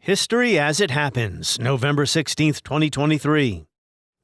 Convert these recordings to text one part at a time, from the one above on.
History as it happens, November 16th, 2023.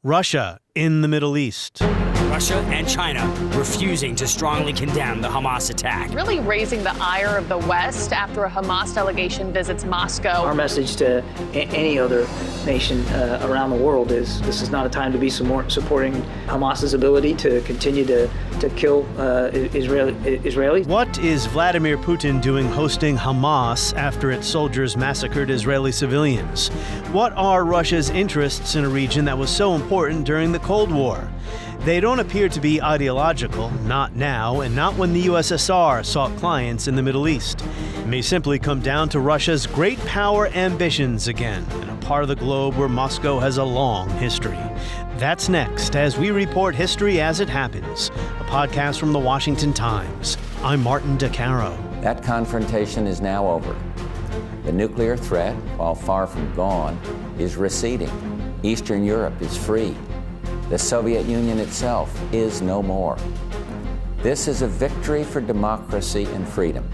Russia in the Middle East. Russia and China refusing to strongly condemn the Hamas attack. Really raising the ire of the West after a Hamas delegation visits Moscow. Our message to any other nation around the world is this is not a time to be supporting Hamas's ability to continue to kill Israelis. What is Vladimir Putin doing hosting Hamas after its soldiers massacred Israeli civilians? What are Russia's interests in a region that was so important during the Cold War? They don't appear to be ideological, not now, and not when the USSR sought clients in the Middle East. It may simply come down to Russia's great power ambitions again, in a part of the globe where Moscow has a long history. That's next as we report History as it Happens, a podcast from the Washington Times. I'm Martin DeCaro. That confrontation is now over. The nuclear threat, while far from gone, is receding. Eastern Europe is free. The Soviet Union itself is no more. This is a victory for democracy and freedom.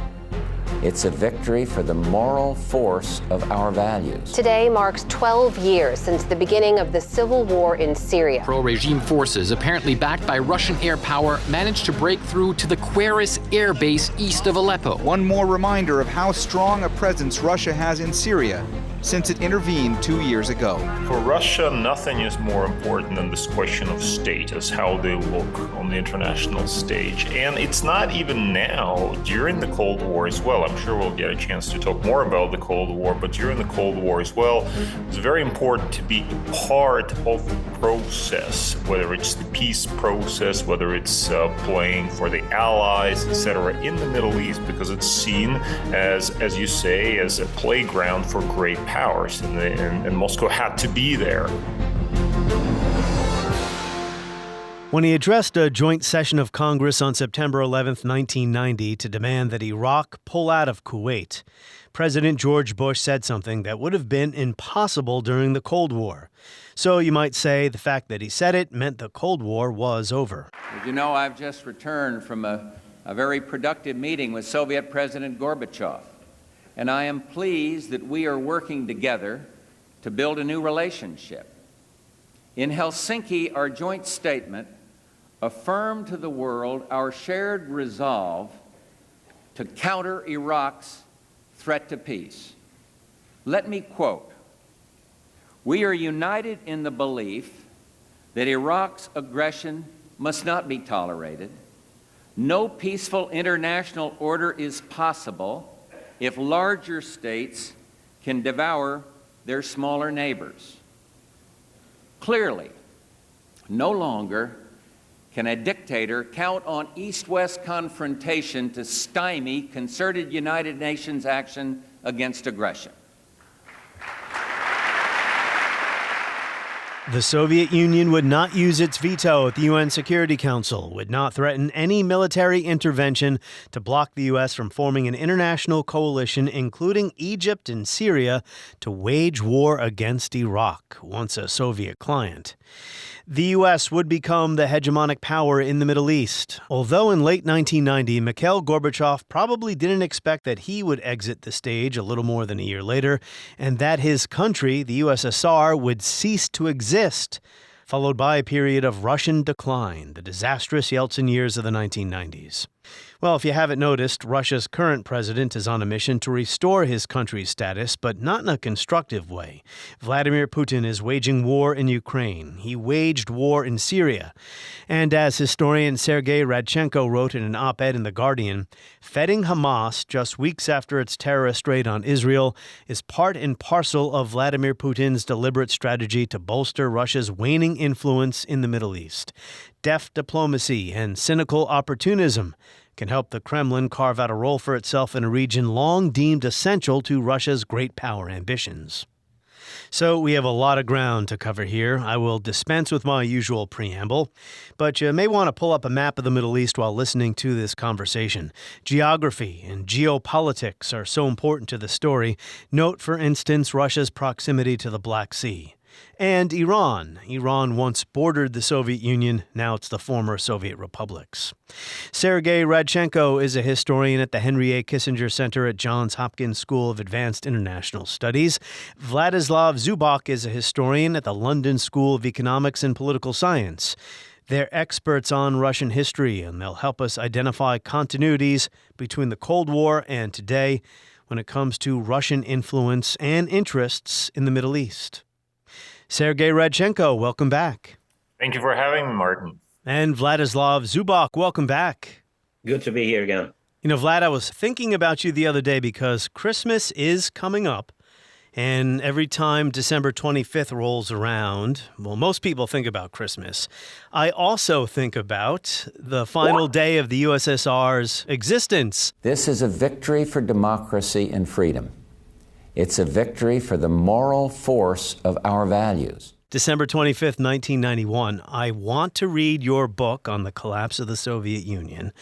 It's a victory for the moral force of our values. Today marks 12 years since the beginning of the civil war in Syria. Pro-regime forces, apparently backed by Russian air power, managed to break through to the Quaris air base east of Aleppo. One more reminder of how strong a presence Russia has in Syria since it intervened 2 years ago. For Russia, nothing is more important than this question of status, how they look on the international stage. And it's not even now, during the Cold War as well. I'm sure we'll get a chance to talk more about the Cold War, but during the Cold War as well, it's very important to be part of the process, whether it's the peace process, whether it's playing for the allies, etc., in the Middle East, because it's seen as you say, as a playground for great powers, and Moscow had to be there. When he addressed a joint session of Congress on September 11, 1990, to demand that Iraq pull out of Kuwait, President George Bush said something that would have been impossible during the Cold War. So you might say the fact that he said it meant the Cold War was over. As you know, I've just returned from a very productive meeting with Soviet President Gorbachev. And I am pleased that we are working together to build a new relationship. In Helsinki, our joint statement affirmed to the world our shared resolve to counter Iraq's threat to peace. Let me quote, "We are united in the belief that Iraq's aggression must not be tolerated. No peaceful international order is possible if larger states can devour their smaller neighbors. Clearly, no longer can a dictator count on East-West confrontation to stymie concerted United Nations action against aggression." The Soviet Union would not use its veto at the UN Security Council, would not threaten any military intervention to block the U.S. from forming an international coalition, including Egypt and Syria, to wage war against Iraq, once a Soviet client. The U.S. would become the hegemonic power in the Middle East, although in late 1990, Mikhail Gorbachev probably didn't expect that he would exit the stage a little more than a year later, and that his country, the USSR, would cease to exist, followed by a period of Russian decline, the disastrous Yeltsin years of the 1990s. Well, if you haven't noticed, Russia's current president is on a mission to restore his country's status, but not in a constructive way. Vladimir Putin is waging war in Ukraine. He waged war in Syria. And as historian Sergey Radchenko wrote in an op-ed in The Guardian, feting Hamas just weeks after its terrorist raid on Israel is part and parcel of Vladimir Putin's deliberate strategy to bolster Russia's waning influence in the Middle East. Deft diplomacy and cynical opportunism can help the Kremlin carve out a role for itself in a region long deemed essential to Russia's great power ambitions. So we have a lot of ground to cover here. I will dispense with my usual preamble, but you may want to pull up a map of the Middle East while listening to this conversation. Geography and geopolitics are so important to the story. Note, for instance, Russia's proximity to the Black Sea. And Iran. Iran once bordered the Soviet Union. Now it's the former Soviet republics. Sergey Radchenko is a historian at the Henry A. Kissinger Center at Johns Hopkins School of Advanced International Studies. Vladislav Zubok is a historian at the London School of Economics and Political Science. They're experts on Russian history, and they'll help us identify continuities between the Cold War and today when it comes to Russian influence and interests in the Middle East. Sergey Radchenko, welcome back. Thank you for having me, Martin. And Vladislav Zubok, welcome back. Good to be here again. You know, Vlad, I was thinking about you the other day because Christmas is coming up. And every time December 25th rolls around, well, most people think about Christmas. I also think about the final day of the USSR's existence. This is a victory for democracy and freedom. It's a victory for the moral force of our values. December 25th, 1991. I want to read your book on the collapse of the Soviet Union.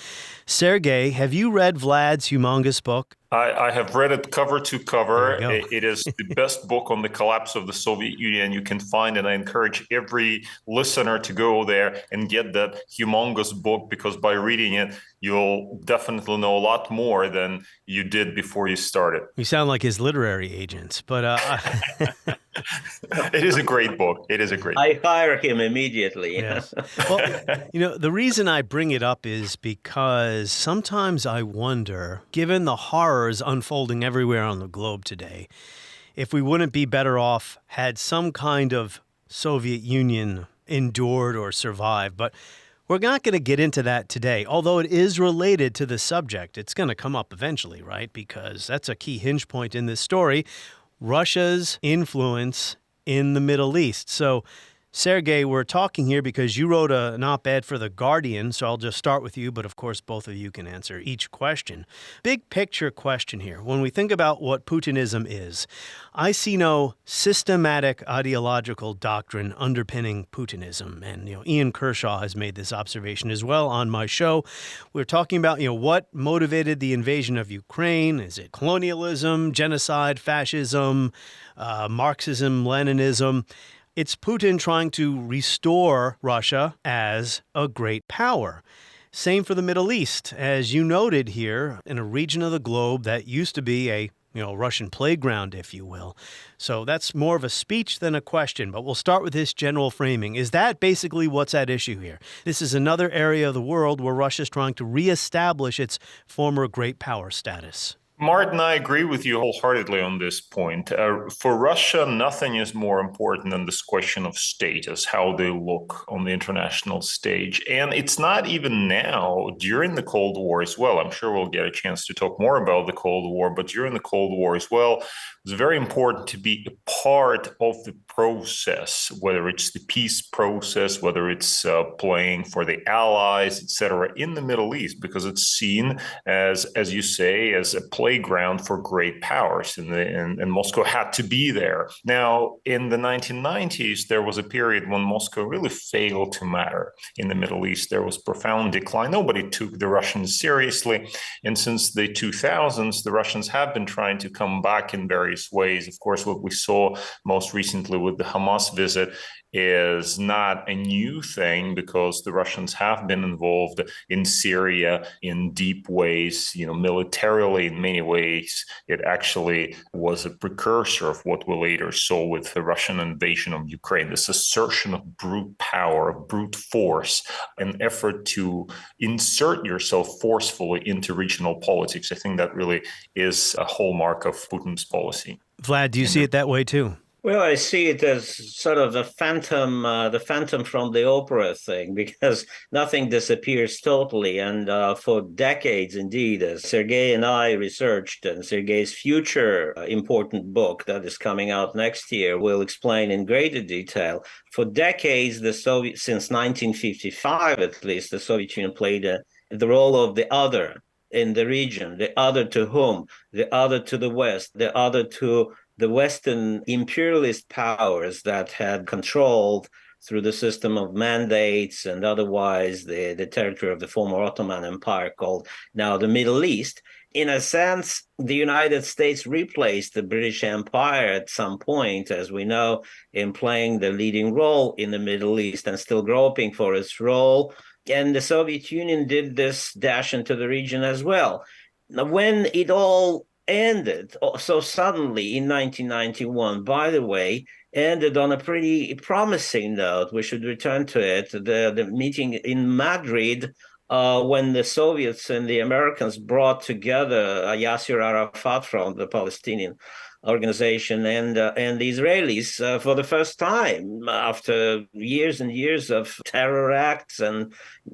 Sergey, have you read Vlad's humongous book? I have read it cover to cover. It is the best book on the collapse of the Soviet Union you can find, and I encourage every listener to go there and get that humongous book, because by reading it, you'll definitely know a lot more than you did before you started. You sound like his literary agent, but it is a great book. It is a great book. I hire him immediately. Yes. Well, you know, the reason I bring it up is because sometimes I wonder, given the horrors unfolding everywhere on the globe today, if we wouldn't be better off had some kind of Soviet Union endured or survived. But we're not going to get into that today, although it is related to the subject. It's going to come up eventually, right? Because that's a key hinge point in this story, Russia's influence in the Middle East. So, Sergey, we're talking here because you wrote an op-ed for The Guardian, so I'll just start with you, but of course both of you can answer each question. Big picture question here. When we think about what Putinism is, I see no systematic ideological doctrine underpinning Putinism. And, Ian Kershaw has made this observation as well on my show. We're talking about, what motivated the invasion of Ukraine. Is it colonialism, genocide, fascism, Marxism, Leninism? It's Putin trying to restore Russia as a great power. Same for the Middle East, as you noted here, in a region of the globe that used to be a Russian playground, if you will. So that's more of a speech than a question, but we'll start with this general framing. Is that basically what's at issue here? This is another area of the world where Russia's trying to reestablish its former great power status. Martin, I agree with you wholeheartedly on this point. For Russia, nothing is more important than this question of status, how they look on the international stage. And it's not even now, during the Cold War as well. I'm sure we'll get a chance to talk more about the Cold War, but during the Cold War as well, it's very important to be a part of the process, whether it's the peace process, whether it's playing for the allies, etc., in the Middle East, because it's seen as you say, as a playground for great powers, and Moscow had to be there. Now, in the 1990s, there was a period when Moscow really failed to matter in the Middle East. There was profound decline. Nobody took the Russians seriously. And since the 2000s, the Russians have been trying to come back in various ways. Of course, what we saw most recently with the Hamas visit is not a new thing, because the Russians have been involved in Syria in deep ways, militarily in many ways. It actually was a precursor of what we later saw with the Russian invasion of Ukraine, this assertion of brute power, of brute force, an effort to insert yourself forcefully into regional politics. I think that really is a hallmark of Putin's policy. Vlad, do you see it that way too? Well, I see it as sort of the phantom from the opera thing, because nothing disappears totally. And for decades, indeed, as Sergey and I researched, and Sergey's future important book that is coming out next year will explain in greater detail, for decades, since 1955 at least, the Soviet Union played the role of the other in the region, the other to whom, the other to the West, the other to the Western imperialist powers that had controlled through the system of mandates and otherwise the territory of the former Ottoman Empire called now the Middle East. In a sense, the United States replaced the British Empire at some point, as we know, in playing the leading role in the Middle East and still groping for its role. And the Soviet Union did this dash into the region as well. Now, when it all ended so suddenly in 1991, by the way, ended on a pretty promising note. We should return to it. The meeting in Madrid, when the Soviets and the Americans brought together Yasser Arafat from the Palestinian organization and the Israelis for the first time after years and years of terror acts and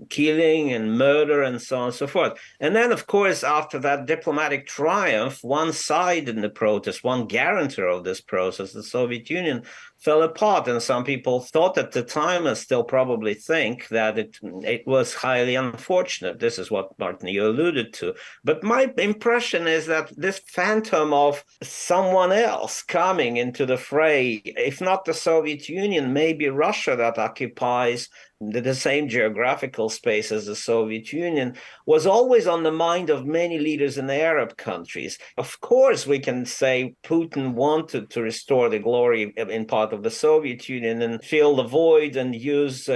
killing and murder and so on and so forth. And then, of course, after that diplomatic triumph, one side in the protest, one guarantor of this process, the Soviet Union, fell apart. And some people thought at the time, and still probably think, that it was highly unfortunate. This is what Martin, you alluded to. But my impression is that this phantom of someone else coming into the fray, if not the Soviet Union, maybe Russia, that occupies the same geographical space as the Soviet Union, was always on the mind of many leaders in the Arab countries. Of course, we can say Putin wanted to restore the glory in part of the Soviet Union and fill the void and use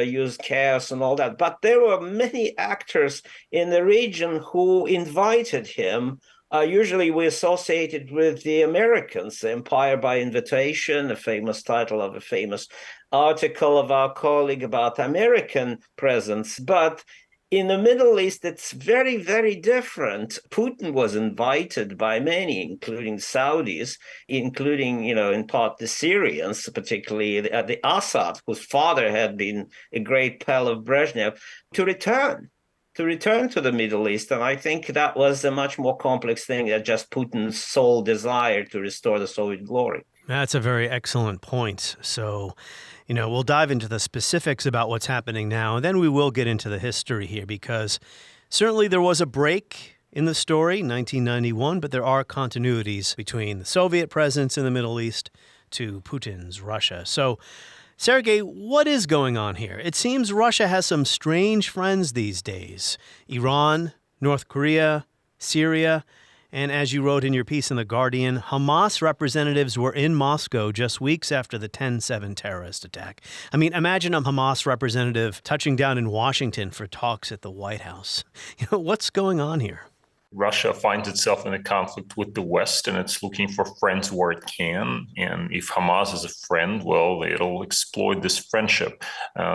chaos and all that. But there were many actors in the region who invited him. Usually we associate it with the Americans, Empire by Invitation, a famous title of a famous article of our colleague about American presence. But in the Middle East, it's very, very different. Putin was invited by many, including Saudis, including, in part the Syrians, particularly the Assad, whose father had been a great pal of Brezhnev, to return to the Middle East. And I think that was a much more complex thing than just Putin's sole desire to restore the Soviet glory. That's a very excellent point. So, we'll dive into the specifics about what's happening now, and then we will get into the history here, because certainly there was a break in the story, 1991, but there are continuities between the Soviet presence in the Middle East to Putin's Russia. So, Sergey, what is going on here? It seems Russia has some strange friends these days. Iran, North Korea, Syria, and as you wrote in your piece in The Guardian, Hamas representatives were in Moscow just weeks after the 10/7 terrorist attack. I mean, imagine a Hamas representative touching down in Washington for talks at the White House. What's going on here? Russia finds itself in a conflict with the West, and it's looking for friends where it can. And if Hamas is a friend, well, it'll exploit this friendship,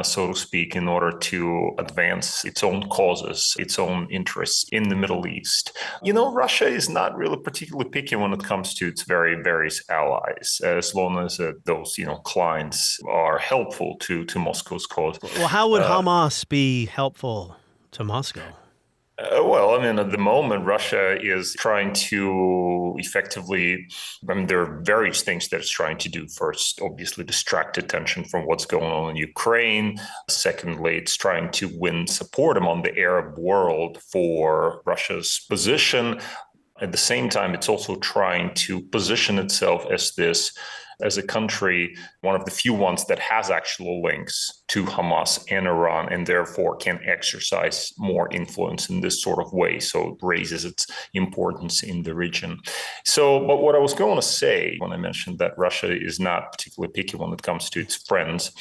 so to speak, in order to advance its own causes, its own interests in the Middle East. Russia is not really particularly picky when it comes to its various allies, as long as those, clients are helpful to Moscow's cause. Well, how would Hamas be helpful to Moscow? At the moment, Russia is trying to effectively, there are various things that it's trying to do. First, obviously, distract attention from what's going on in Ukraine. Secondly, it's trying to win support among the Arab world for Russia's position. At the same time, it's also trying to position itself as a country, one of the few ones that has actual links to Hamas and Iran, and therefore can exercise more influence in this sort of way. So it raises its importance in the region. But what I was going to say when I mentioned that Russia is not particularly picky when it comes to its friends,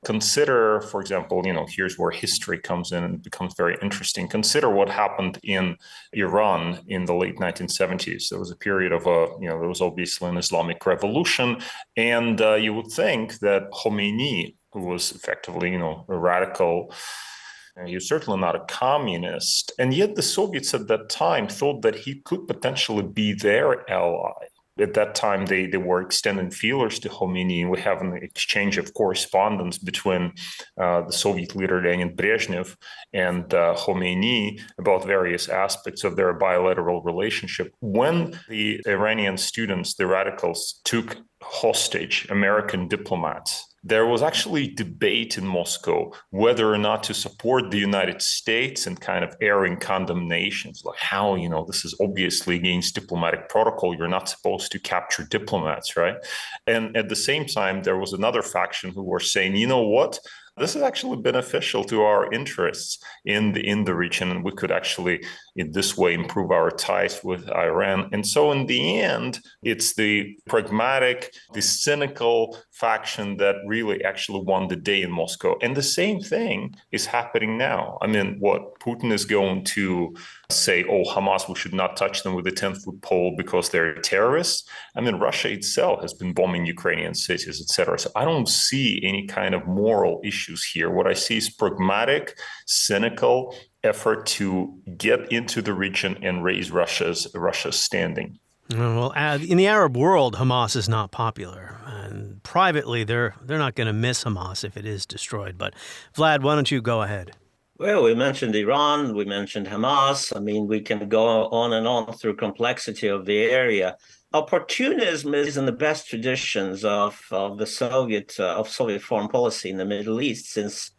consider, for example, here's where history comes in and it becomes very interesting. Consider what happened in Iran in the late 1970s. There was a period of there was obviously an Islamic revolution. And you would think that Khomeini, who was effectively, a radical, he was certainly not a communist. And yet the Soviets at that time thought that he could potentially be their ally. At that time, they were extending feelers to Khomeini. We have an exchange of correspondence between the Soviet leader Leonid Brezhnev and Khomeini about various aspects of their bilateral relationship. When the Iranian students, the radicals, took hostage American diplomats there was actually debate in Moscow whether or not to support the United States and kind of airing condemnations, like how, this is obviously against diplomatic protocol. You're not supposed to capture diplomats, right? And at the same time, there was another faction who were saying, you know what? This is actually beneficial to our interests in the region, and we could actually, in this way, improve our ties with Iran. And so, in the end, it's the pragmatic, the cynical faction that really actually won the day in Moscow. And the same thing is happening now. I mean, what Putin is going to say, oh, Hamas, we should not touch them with a 10-foot pole because they're terrorists. I mean, Russia itself has been bombing Ukrainian cities, etc. So I don't see any kind of moral issues here. What I see is pragmatic, cynical effort to get into the region and raise Russia's standing. Well, in the Arab world, Hamas is not popular. And privately, they're not going to miss Hamas if it is destroyed. But Vlad, why don't you go ahead? Well, we mentioned Iran, we mentioned Hamas. I mean, we can go on and on through complexity of the area. Opportunism is in the best traditions of the Soviet foreign policy in the Middle East since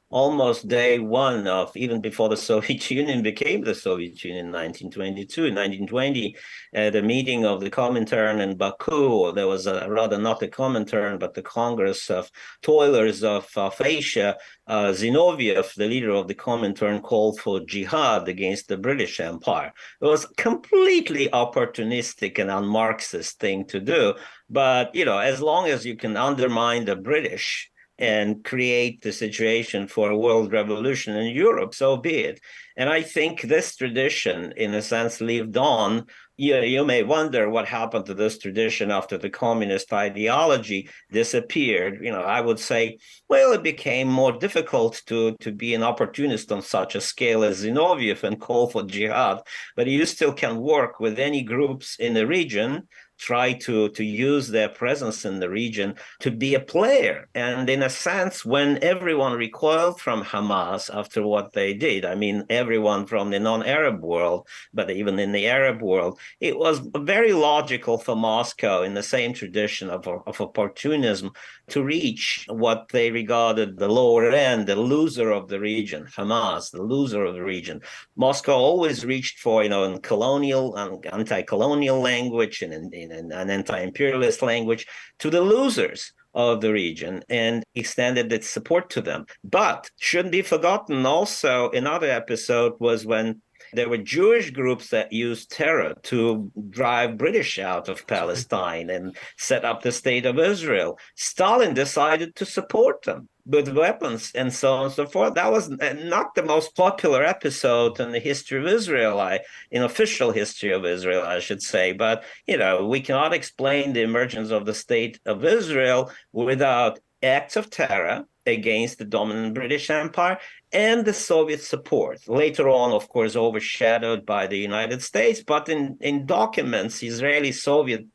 almost day one of, even before the Soviet Union became the Soviet Union in 1922. In 1920, at a meeting of the Comintern in Baku, there was rather not the Comintern, but the Congress of Toilers of Asia, Zinoviev, the leader of the Comintern, called for jihad against the British Empire. It was completely opportunistic and un-Marxist thing to do. But, as long as you can undermine the British and create the situation for a world revolution in Europe, so be it. And I think this tradition, in a sense, lived on. You may wonder what happened to this tradition after the communist ideology disappeared. I would say, well, it became more difficult to be an opportunist on such a scale as Zinoviev and call for jihad. But you still can work with any groups in the region, try to use their presence in the region to be a player. And in a sense, when everyone recoiled from Hamas after what they did, I mean, everyone from the non-Arab world, but even in the Arab world, it was very logical for Moscow, in the same tradition of opportunism, to reach what they regarded the lower end, the loser of the region, Hamas, the loser of the region. Moscow always reached for, in colonial and anti-colonial language and in an anti-imperialist language, to the losers of the region and extended its support to them. But shouldn't be forgotten also, another episode was when there were Jewish groups that used terror to drive British out of Palestine and set up the state of Israel. Stalin decided to support them with weapons and so on and so forth. That was not the most popular episode in the history of Israel, in official history of Israel, I should say. But, we cannot explain the emergence of the state of Israel without acts of terror against the dominant British Empire and the Soviet support. Later on, of course, overshadowed by the United States, but in documents, Israeli-Soviet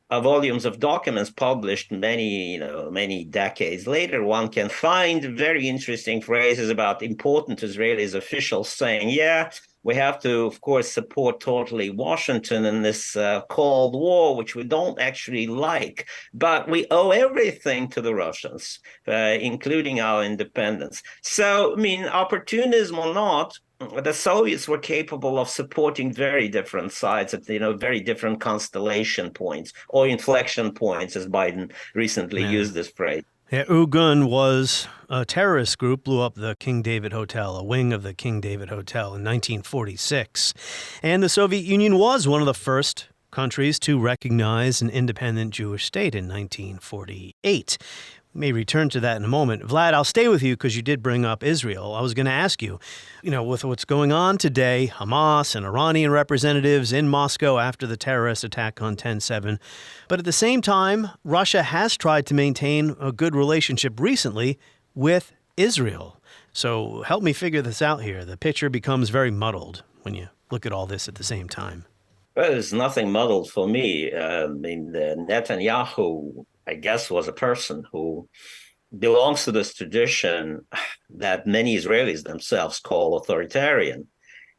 volumes of documents published many decades later, one can find very interesting phrases about important Israeli officials saying, we have to, of course, support totally Washington in this Cold War, which we don't actually like. But we owe everything to the Russians, including our independence. So, opportunism or not, the Soviets were capable of supporting very different sides at very different constellation points or inflection points, as Biden recently used this phrase. Yeah, Ugun was a terrorist group, blew up the King David Hotel, a wing of the King David Hotel in 1946. And the Soviet Union was one of the first countries to recognize an independent Jewish state in 1948. We may return to that in a moment. Vlad, I'll stay with you because you did bring up Israel. I was going to ask you, with what's going on today, Hamas and Iranian representatives in Moscow after the terrorist attack on 10/7. But at the same time, Russia has tried to maintain a good relationship recently with Israel. So help me figure this out here. The picture becomes very muddled when you look at all this at the same time. Well, there's nothing muddled for me. Netanyahu, I guess, was a person who belongs to this tradition that many Israelis themselves call authoritarian.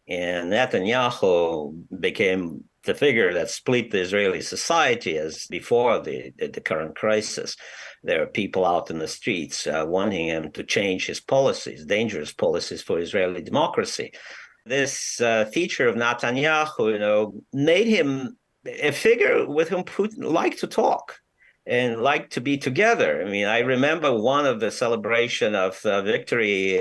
And Netanyahu became the figure that split the Israeli society as before the current crisis. There are people out in the streets wanting him to change his policies, dangerous policies for Israeli democracy. This feature of Netanyahu, made him a figure with whom Putin liked to talk and liked to be together. I mean, I remember one of the celebration of Victory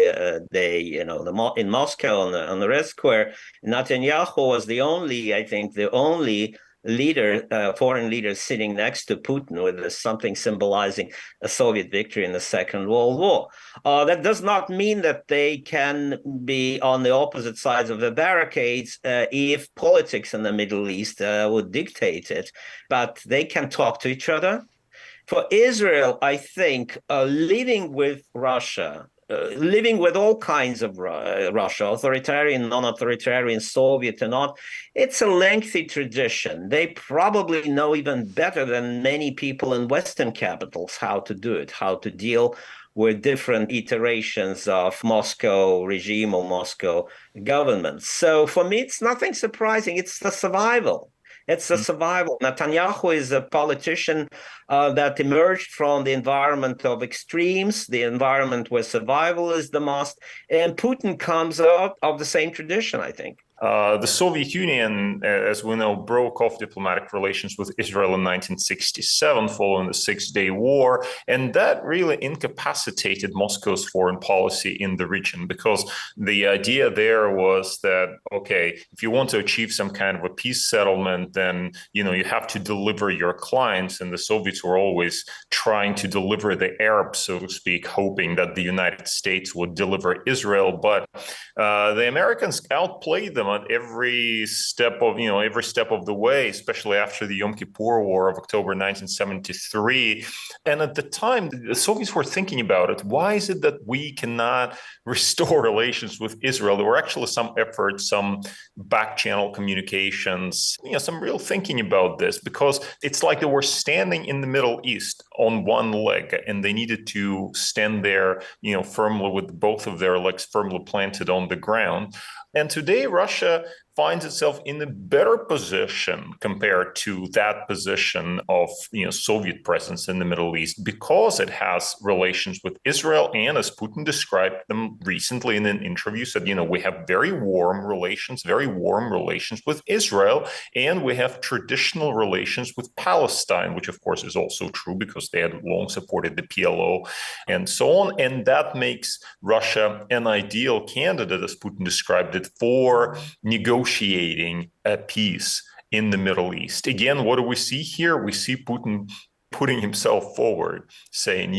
Day, in Moscow on the Red Square. Netanyahu was the only leader, foreign leader sitting next to Putin with something symbolizing a Soviet victory in the Second World War. That does not mean that they can be on the opposite sides of the barricades if politics in the Middle East would dictate it, but they can talk to each other. For Israel, I think living with Russia, living with all kinds of Russia, authoritarian, non-authoritarian, Soviet and not, it's a lengthy tradition. They probably know even better than many people in Western capitals how to do it, how to deal with different iterations of Moscow regime or Moscow government. So for me, it's nothing surprising. It's the survival. It's a survival. Netanyahu is a politician that emerged from the environment of extremes, the environment where survival is the must, and Putin comes out of the same tradition, I think. The Soviet Union, as we know, broke off diplomatic relations with Israel in 1967 following the Six-Day War, and that really incapacitated Moscow's foreign policy in the region, because the idea there was that, okay, if you want to achieve some kind of a peace settlement, then you have to deliver your clients, and the Soviets were always trying to deliver the Arabs, so to speak, hoping that the United States would deliver Israel, but the Americans outplayed them at every step of the way, especially after the Yom Kippur War of October 1973. And at the time, the Soviets were thinking about it. Why is it that we cannot restore relations with Israel? There were actually some efforts, some back-channel communications, some real thinking about this, because it's like they were standing in the Middle East on one leg, and they needed to stand there, firmly with both of their legs firmly planted on the ground. And today, Russia finds itself in a better position compared to that position of Soviet presence in the Middle East, because it has relations with Israel, and as Putin described them recently in an interview, said, we have very warm relations with Israel, and we have traditional relations with Palestine, which of course is also true because they had long supported the PLO and so on. And that makes Russia an ideal candidate, as Putin described it, for negotiating a peace in the Middle East. Again, what do we see here? We see Putin putting himself forward, saying,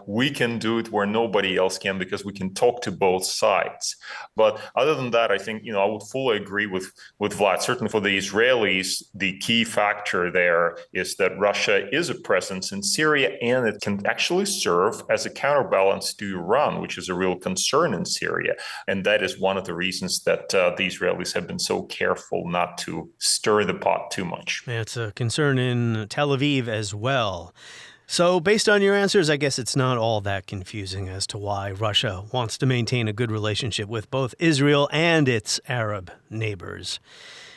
we can do it where nobody else can because we can talk to both sides. But other than that, I think, I would fully agree with Vlad. Certainly for the Israelis, the key factor there is that Russia is a presence in Syria, and it can actually serve as a counterbalance to Iran, which is a real concern in Syria. And that is one of the reasons that the Israelis have been so careful not to stir the pot too much. Yeah, it's a concern in Tel Aviv as well. So based on your answers, I guess it's not all that confusing as to why Russia wants to maintain a good relationship with both Israel and its Arab neighbors.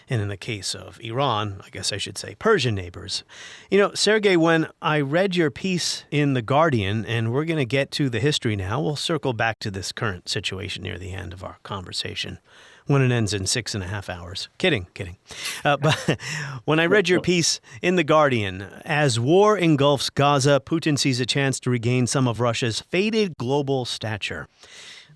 And in the case of Iran, I guess I should say Persian neighbors. Sergey, when I read your piece in The Guardian, and we're going to get to the history now, we'll circle back to this current situation near the end of our conversation, when it ends in 6.5 hours. Kidding. But when I read your piece in The Guardian, as war engulfs Gaza, Putin sees a chance to regain some of Russia's faded global stature.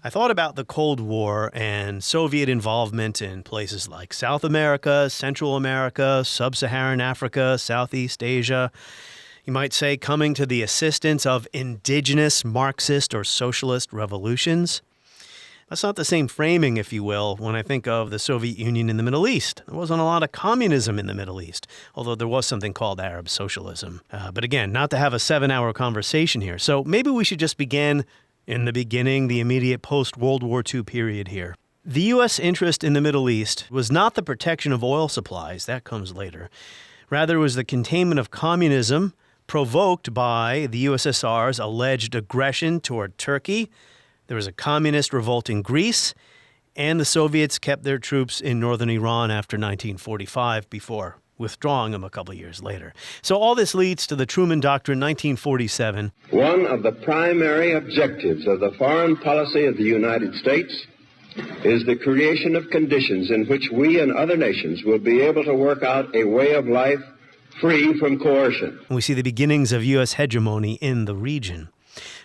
I thought about the Cold War and Soviet involvement in places like South America, Central America, Sub-Saharan Africa, Southeast Asia. You might say coming to the assistance of indigenous Marxist or socialist revolutions. That's not the same framing, if you will, when I think of the Soviet Union in the Middle East. There wasn't a lot of communism in the Middle East, although there was something called Arab socialism. But again, not to have a 7-hour conversation here. So maybe we should just begin in the beginning, the immediate post-World War II period here. The U.S. interest in the Middle East was not the protection of oil supplies. That comes later. Rather, it was the containment of communism provoked by the USSR's alleged aggression toward Turkey. There was a communist revolt in Greece, And the Soviets kept their troops in northern Iran after 1945 before withdrawing them a couple of years later. So all this leads to the Truman Doctrine, 1947. One of the primary objectives of the foreign policy of the United States is the creation of conditions in which we and other nations will be able to work out a way of life free from coercion. We see the beginnings of U.S. hegemony in the region.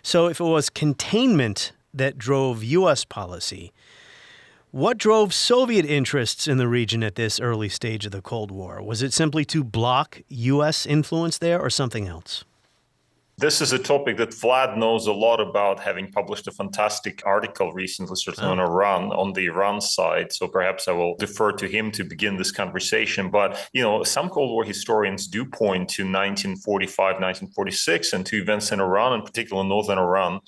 So if it was containment that drove U.S. policy, what drove Soviet interests in the region at this early stage of the Cold War? Was it simply to block U.S. influence there or something else? This is a topic that Vlad knows a lot about, having published a fantastic article recently, certainly on the Iran side. So perhaps I will defer to him to begin this conversation. But, some Cold War historians do point to 1945, 1946 and to events in Iran, in particular northern Iran,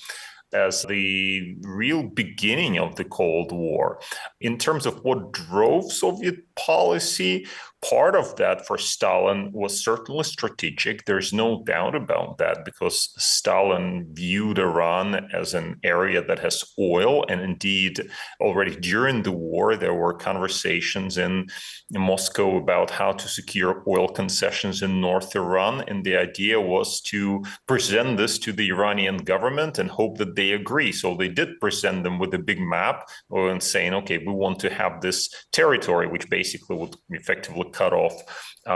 as the real beginning of the Cold War. In terms of what drove Soviet policy, part of that for Stalin was certainly strategic. There's no doubt about that, because Stalin viewed Iran as an area that has oil. And indeed, already during the war, there were conversations in Moscow about how to secure oil concessions in North Iran. And the idea was to present this to the Iranian government and hope that they agree. So they did present them with a big map and saying, okay, we want to have this territory, which basically would effectively cut off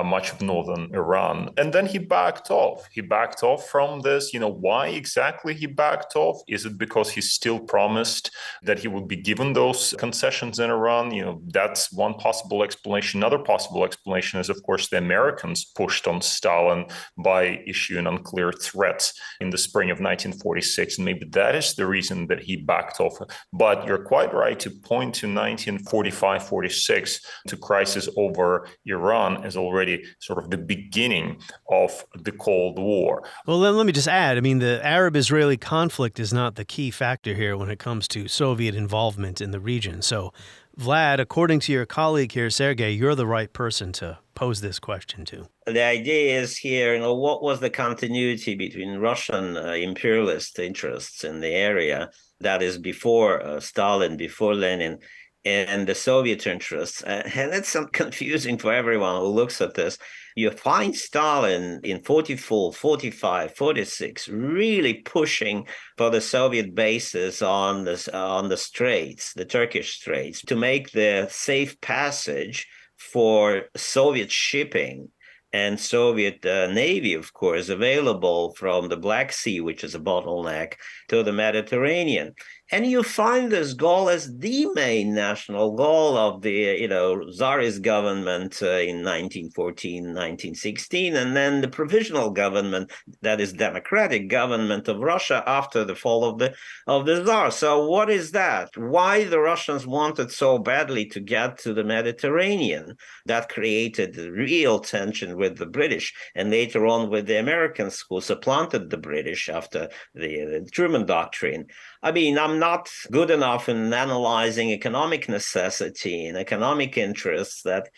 much of northern Iran. And then he backed off. He backed off from this. Why exactly he backed off? Is it because he still promised that he would be given those concessions in Iran? That's one possible explanation. Another possible explanation is, of course, the Americans pushed on Stalin by issuing unclear threats in the spring of 1946. And maybe that is the reason that he backed off. But you're quite right to point to 1945-46, to crisis over Iran as already sort of the beginning of the Cold War. Well, then let me just add, the Arab-Israeli conflict is not the key factor here when it comes to Soviet involvement in the region. So, Vlad, according to your colleague here, Sergey, you're the right person to pose this question to. The idea is here, what was the continuity between Russian imperialist interests in the area, that is before Stalin, before Lenin, and the Soviet interests. And it's confusing for everyone who looks at this. You find Stalin in 44, 45, 46 really pushing for the Soviet bases on the straits, the Turkish straits, to make the safe passage for Soviet shipping and Soviet Navy, of course, available from the Black Sea, which is a bottleneck, to the Mediterranean. And you find this goal as the main national goal of the, Tsarist government in 1914, 1916, and then the provisional government, that is democratic government of Russia after the fall of the Tsar. So what is that? Why the Russians wanted so badly to get to the Mediterranean? That created real tension with the British, and later on with the Americans, who supplanted the British after the Truman Doctrine. I'm not good enough in analyzing economic necessity and economic interests that,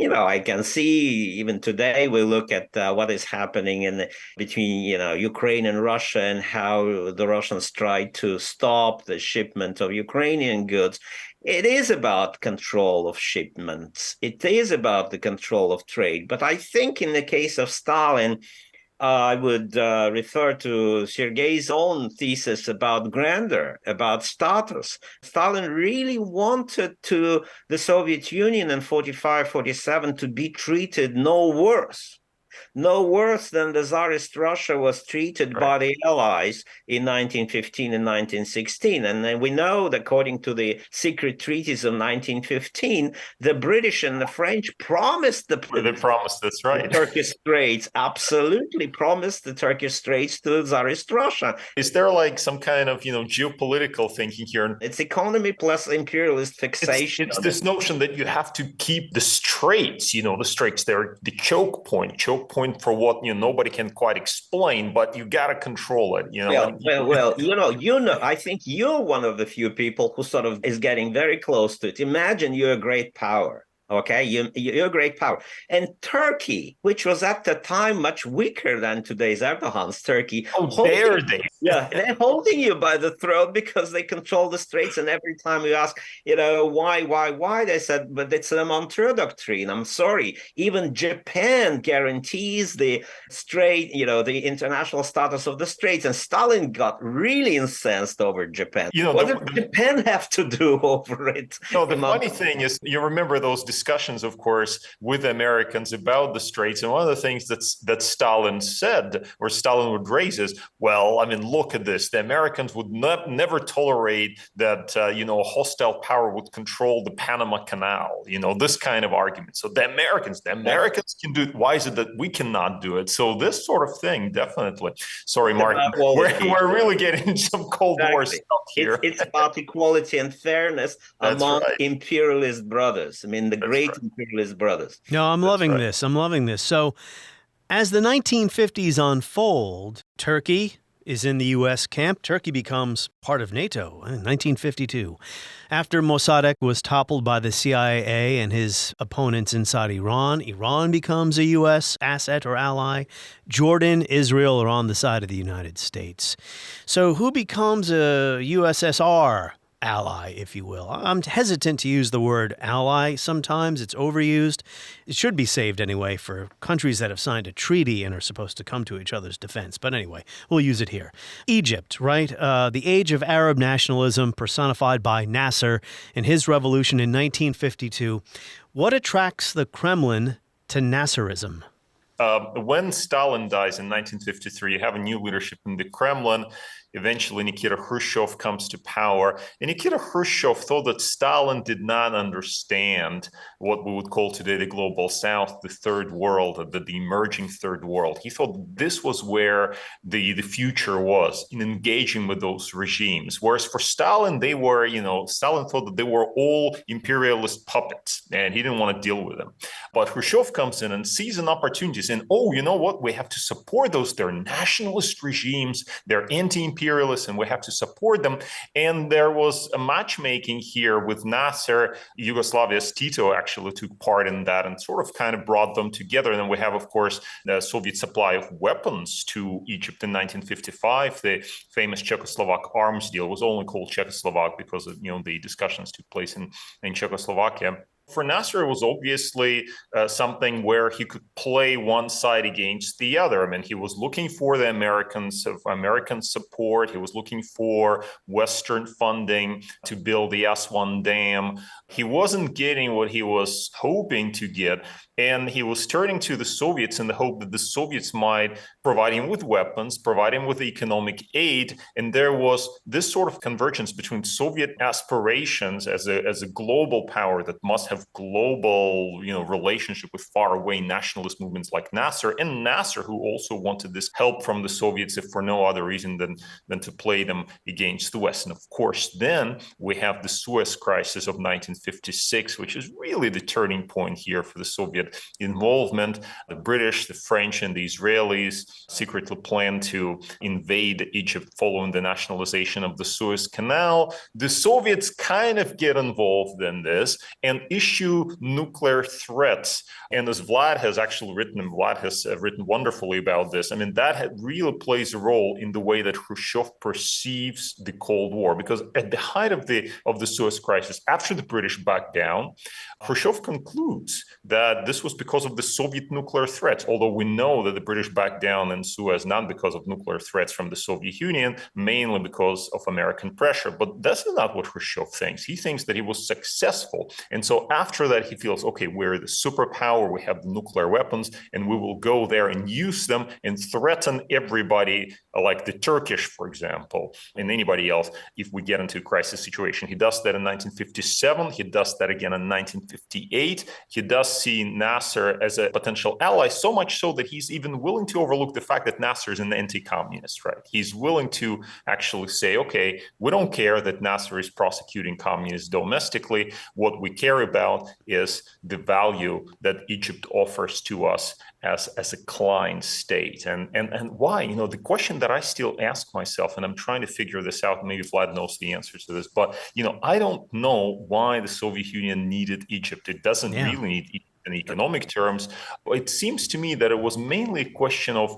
I can see even today. We look at what is happening between, Ukraine and Russia, and how the Russians tried to stop the shipment of Ukrainian goods. It is about control of shipments. It is about the control of trade. But I think in the case of Stalin, I would refer to Sergey's own thesis about grandeur, about status. Stalin really wanted the Soviet Union in 45, 47 to be treated no worse than the Tsarist Russia was treated by the Allies in 1915 and 1916. And then we know that according to the secret treaties of 1915, the British and the French promised that's right. The Turkish Straits, absolutely promised the Turkish Straits to Tsarist Russia. Is there some kind of, geopolitical thinking here? It's economy plus imperialist fixation. It's this notion that you have to keep the straits, the straits, they're the choke point for what nobody can quite explain, but you got to control it. I think you're one of the few people who sort of is getting very close to it. Imagine you're a great power. Okay, you're a great power. And Turkey, which was at the time much weaker than today's Erdogan's Turkey. Oh, dare they? Yeah, they're holding you by the throat because they control the straits. And every time you ask, why? They said, but it's the Montreux Doctrine. I'm sorry. Even Japan guarantees the strait, the international status of the straits. And Stalin got really incensed over Japan. What did Japan have to do over it? No, the funny thing is, you remember those discussions, of course, with Americans about the straits. And one of the things that Stalin said, or Stalin would raise is, well, I mean, look at this. The Americans would never tolerate that, a hostile power would control the Panama Canal, this kind of argument. So the Americans can do it. Why is it that we cannot do it? So this sort of thing, definitely. Sorry, Martin, we're really getting into some Cold War stuff here. It's about equality and fairness among imperialist brothers. I mean, the great imperialist brothers. No, I'm loving this. I'm loving this. So as the 1950s unfold, Turkey is in the U.S. camp. Turkey becomes part of NATO in 1952. After Mossadegh was toppled by the CIA and his opponents inside Iran, Iran becomes a U.S. asset or ally. Jordan, Israel are on the side of the United States. So who becomes a USSR ally, if you will? I'm hesitant to use the word ally sometimes. It's overused. It should be saved anyway for countries that have signed a treaty and are supposed to come to each other's defense. But anyway, we'll use it here. Egypt, right? The age of Arab nationalism personified by Nasser in his revolution in 1952. What attracts the Kremlin to Nasserism? When Stalin dies in 1953, you have a new leadership in the Kremlin. Eventually, Nikita Khrushchev comes to power. And Nikita Khrushchev thought that Stalin did not understand what we would call today the global south, the third world, the emerging third world. He thought this was where the future was, in engaging with those regimes. Whereas for Stalin, Stalin thought that they were all imperialist puppets, and he didn't want to deal with them. But Khrushchev comes in and sees an opportunity, saying, oh, you know what? We have to support those. They're nationalist regimes. They're anti-imperialist, and we have to support them. And there was a matchmaking here with Nasser. Yugoslavia's Tito actually took part in that and sort of kind of brought them together. And then we have, of course, the Soviet supply of weapons to Egypt in 1955. The famous Czechoslovak arms deal was only called Czechoslovak because of, the discussions took place in Czechoslovakia. For Nasser, it was obviously something where he could play one side against the other. I mean, he was looking for the American support. He was looking for Western funding to build the Aswan Dam. He wasn't getting what he was hoping to get. And he was turning to the Soviets in the hope that the Soviets might provide him with weapons, provide him with economic aid. And there was this sort of convergence between Soviet aspirations as a global power that must have global, relationship with faraway nationalist movements like Nasser, and Nasser, who also wanted this help from the Soviets, if for no other reason than to play them against the West. And of course, then we have the Suez Crisis of 1956, which is really the turning point here for the Soviet involvement. The British, the French, and the Israelis secretly planned to invade Egypt following the nationalization of the Suez Canal. The Soviets kind of get involved in this and issue nuclear threats. And as Vlad has actually written, and Vlad has written wonderfully about this, I mean, that really plays a role in the way that Khrushchev perceives the Cold War. Because at the height of the Suez Crisis, after the British backed down, Khrushchev concludes that this was because of the Soviet nuclear threats, although we know that the British backed down in Suez not because of nuclear threats from the Soviet Union, mainly because of American pressure. But that's not what Khrushchev thinks. He thinks that he was successful. And so after that, he feels, okay, we're the superpower, we have the nuclear weapons, and we will go there and use them and threaten everybody, like the Turkish, for example, and anybody else, if we get into a crisis situation. He does that in 1957. He does that again in 1958. He does see Nasser as a potential ally, so much so that he's even willing to overlook the fact that Nasser is an anti-communist, right? He's willing to actually say, okay, we don't care that Nasser is prosecuting communists domestically. What we care about about is the value that Egypt offers to us as a client state. And why? The question that I still ask myself, and I'm trying to figure this out, maybe Vlad knows the answer to this, but, I don't know why the Soviet Union needed Egypt. It doesn't really need Egypt in economic terms. It seems to me that it was mainly a question of,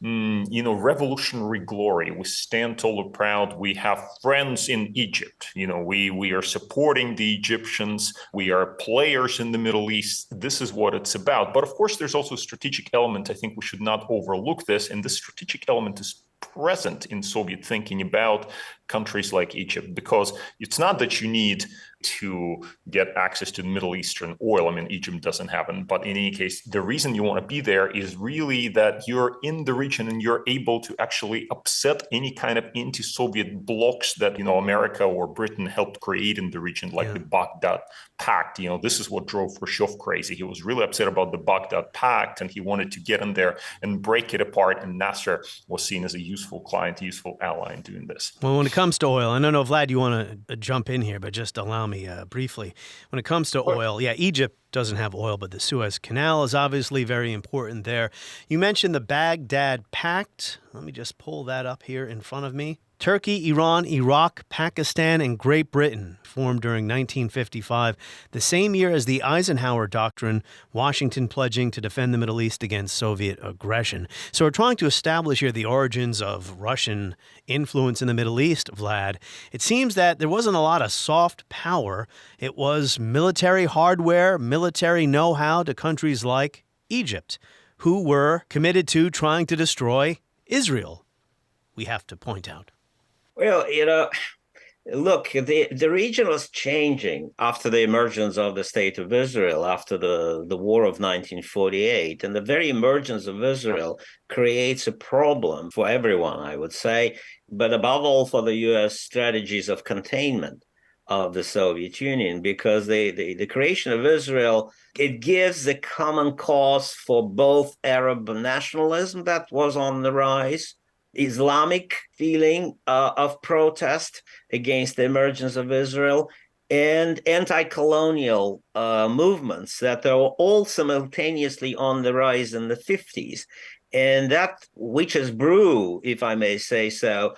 revolutionary glory. We stand tall and proud. We have friends in Egypt. We are supporting the Egyptians. We are players in the Middle East. This is what it's about. But of course, there's also a strategic element. I think we should not overlook this. And this strategic element is present in Soviet thinking about countries like Egypt, because it's not that you need to get access to Middle Eastern oil. I mean, Egypt doesn't have it. But in any case, the reason you want to be there is really that you're in the region and you're able to actually upset any kind of anti-Soviet blocks that, America or Britain helped create in the region, like the Baghdad Pact. This is what drove Khrushchev crazy. He was really upset about the Baghdad Pact and he wanted to get in there and break it apart. And Nasser was seen as a useful client, a useful ally in doing this. Well, when it comes to oil, I don't know, Vlad, you want to jump in here, but just allow me briefly. When it comes to oil, Egypt doesn't have oil, but the Suez Canal is obviously very important there. You mentioned the Baghdad Pact. Let me just pull that up here in front of me. Turkey, Iran, Iraq, Pakistan, and Great Britain formed during 1955, the same year as the Eisenhower Doctrine, Washington pledging to defend the Middle East against Soviet aggression. So we're trying to establish here the origins of Russian influence in the Middle East, Vlad. It seems that there wasn't a lot of soft power. It was military hardware, military know-how to countries like Egypt, who were committed to trying to destroy Israel, we have to point out. Well, look, the region was changing after the emergence of the State of Israel, after the War of 1948. And the very emergence of Israel creates a problem for everyone, I would say, but above all for the U.S. strategies of containment of the Soviet Union, because the creation of Israel, it gives the common cause for both Arab nationalism that was on the rise, Islamic feeling of protest against the emergence of Israel, and anti-colonial movements that are all simultaneously on the rise in the 50s. And that witch's brew, if I may say so,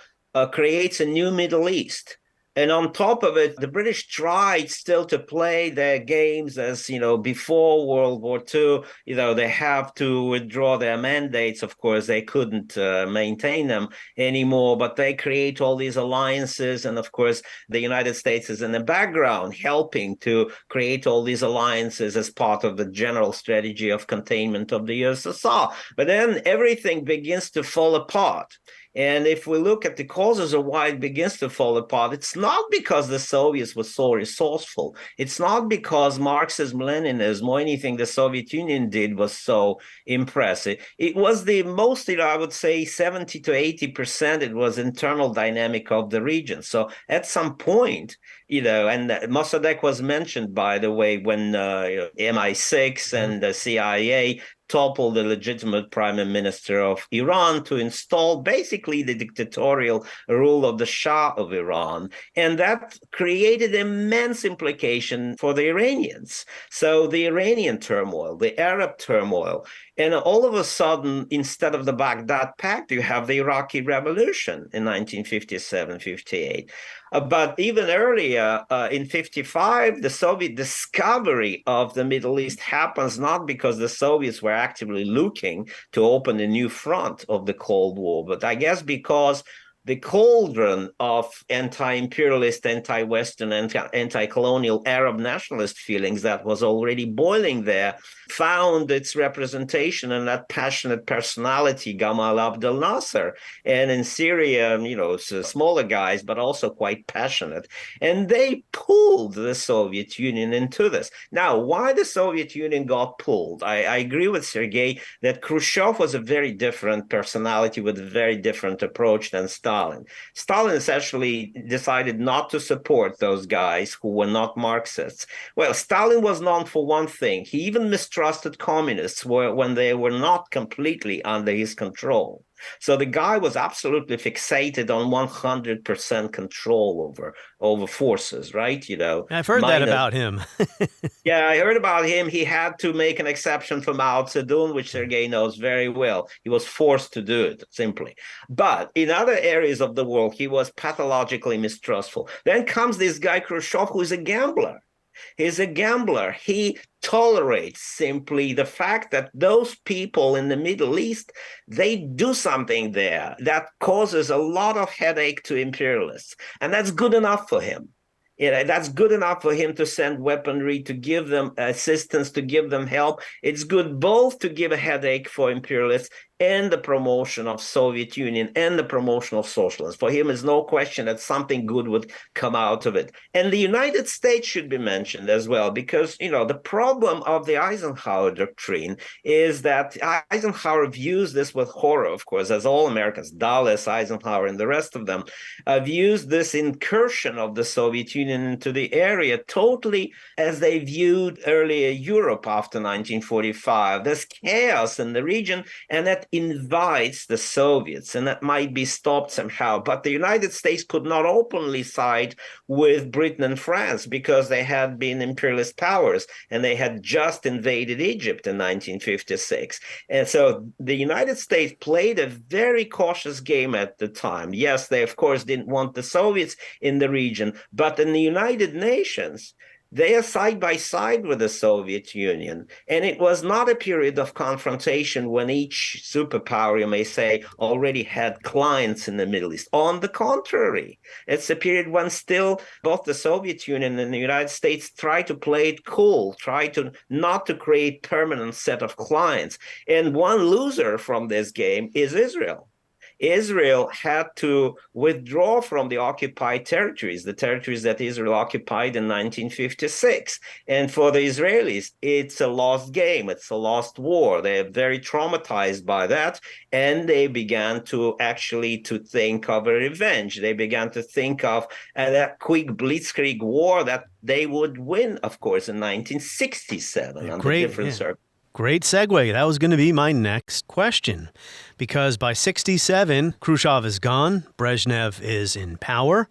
creates a new Middle East. And on top of it, the British tried still to play their games as, before World War II. They have to withdraw their mandates. Of course, they couldn't maintain them anymore, but they create all these alliances. And of course, the United States is in the background helping to create all these alliances as part of the general strategy of containment of the USSR. But then everything begins to fall apart. And if we look at the causes of why it begins to fall apart, it's not because the Soviets were so resourceful. It's not because Marxism, Leninism, or anything the Soviet Union did was so impressive. It was the mostly, I would say, 70 to 80%, it was internal dynamic of the region. So at some point, and Mossadegh was mentioned, by the way, when MI6 and the CIA toppled the legitimate prime minister of Iran to install basically the dictatorial rule of the Shah of Iran. And that created immense implication for the Iranians. So the Iranian turmoil, the Arab turmoil, and all of a sudden, instead of the Baghdad Pact, you have the Iraqi Revolution in 1957-58. But even earlier, in 55, the Soviet discovery of the Middle East happens not because the Soviets were actively looking to open a new front of the Cold War, but I guess because the cauldron of anti-imperialist, anti-Western, anti-colonial Arab nationalist feelings that was already boiling there found its representation in that passionate personality, Gamal Abdel Nasser. And in Syria, smaller guys, but also quite passionate. And they pulled the Soviet Union into this. Now, why the Soviet Union got pulled? I agree with Sergey that Khrushchev was a very different personality with a very different approach than Stalin. Stalin essentially decided not to support those guys who were not Marxists. Well, Stalin was known for one thing. He even mistrusted mistrusted communists when they were not completely under his control. So the guy was absolutely fixated on 100% control over forces, right? I've heard that about him. Yeah, I heard about him. He had to make an exception for Mao Zedong, which Sergey knows very well. He was forced to do it, simply. But in other areas of the world, he was pathologically mistrustful. Then comes this guy, Khrushchev, who is a gambler. He's a gambler. He tolerates simply the fact that those people in the Middle East, they do something there that causes a lot of headache to imperialists. And that's good enough for him. That's good enough for him to send weaponry, to give them assistance, to give them help. It's good both to give a headache for imperialists and the promotion of Soviet Union and the promotion of socialism. For him, there's no question that something good would come out of it. And the United States should be mentioned as well, because, the problem of the Eisenhower doctrine is that Eisenhower views this with horror, of course, as all Americans, Dulles, Eisenhower, and the rest of them, views this incursion of the Soviet Union into the area totally as they viewed earlier Europe after 1945. There's chaos in the region, and that invites the Soviets, and that might be stopped somehow. But the United States could not openly side with Britain and France because they had been imperialist powers, and they had just invaded Egypt in 1956. And so the United States played a very cautious game at the time. Yes, they, of course, didn't want the Soviets in the region, but in the United Nations, they are side by side with the Soviet Union. And it was not a period of confrontation when each superpower, you may say, already had clients in the Middle East. On the contrary, it's a period when still both the Soviet Union and the United States try to play it cool, try to not to create permanent set of clients. And one loser from this game is Israel. Israel had to withdraw from the occupied territories, the territories that Israel occupied in 1956. And for the Israelis, it's a lost game. It's a lost war. They're very traumatized by that. And they began to think of a revenge. They began to think of that quick blitzkrieg war that they would win, of course, in 1967 under different circumstances. Great segue. That was going to be my next question, because by 1967, Khrushchev is gone, Brezhnev is in power,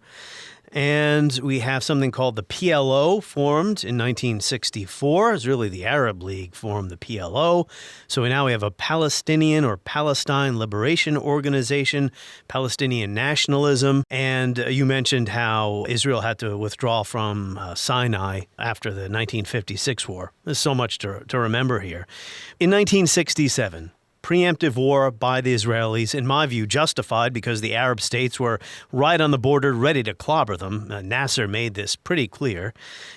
and we have something called the PLO formed in 1964. It's really the Arab League formed the PLO. So now we have a Palestinian or Palestine Liberation Organization, Palestinian nationalism. And you mentioned how Israel had to withdraw from Sinai after the 1956 war. There's so much to remember here. In 1967, preemptive war by the Israelis, in my view, justified because the Arab states were right on the border, ready to clobber them. Nasser made this pretty clear.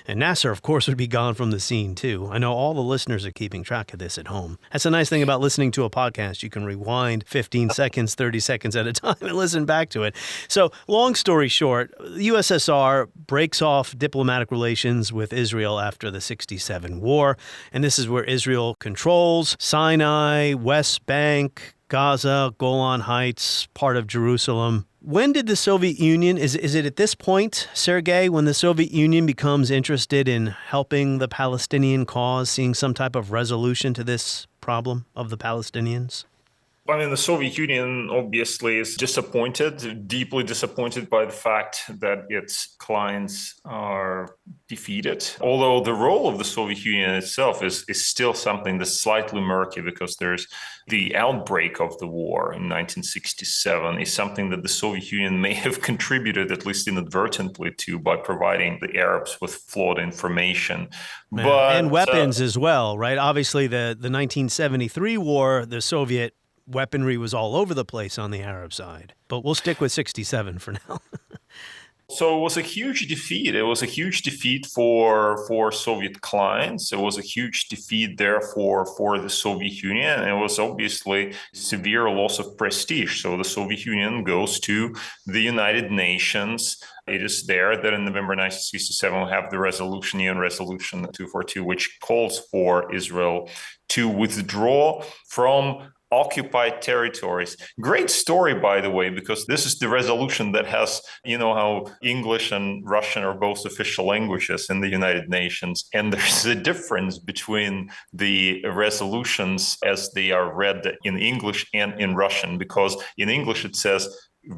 And Nasser, of course, would be gone from the scene, too. I know all the listeners are keeping track of this at home. That's a nice thing about listening to a podcast. You can rewind 15 seconds, 30 seconds at a time and listen back to it. So, long story short, the USSR breaks off diplomatic relations with Israel after the 1967 war. And this is where Israel controls Sinai, West Bank, Gaza, Golan Heights, part of Jerusalem. When did the Soviet Union, is it at this point, Sergey, when the Soviet Union becomes interested in helping the Palestinian cause, seeing some type of resolution to this problem of the Palestinians? I mean, the Soviet Union obviously is disappointed, deeply disappointed by the fact that its clients are defeated. Although the role of the Soviet Union itself is still something that's slightly murky, because there's the outbreak of the war in 1967 is something that the Soviet Union may have contributed, at least inadvertently, to by providing the Arabs with flawed information. And weapons as well, right? Obviously, the 1973 war, the Soviet weaponry was all over the place on the Arab side. But we'll stick with 1967 for now. So it was a huge defeat. It was a huge defeat for Soviet clients. It was a huge defeat, therefore, for the Soviet Union. And it was obviously severe loss of prestige. So the Soviet Union goes to the United Nations. It is there that in November 1967, we have the resolution, UN Resolution 242, which calls for Israel to withdraw from occupied territories. Great story, by the way, because this is the resolution that has, how English and Russian are both official languages in the United Nations. And there's a difference between the resolutions as they are read in English and in Russian, because in English it says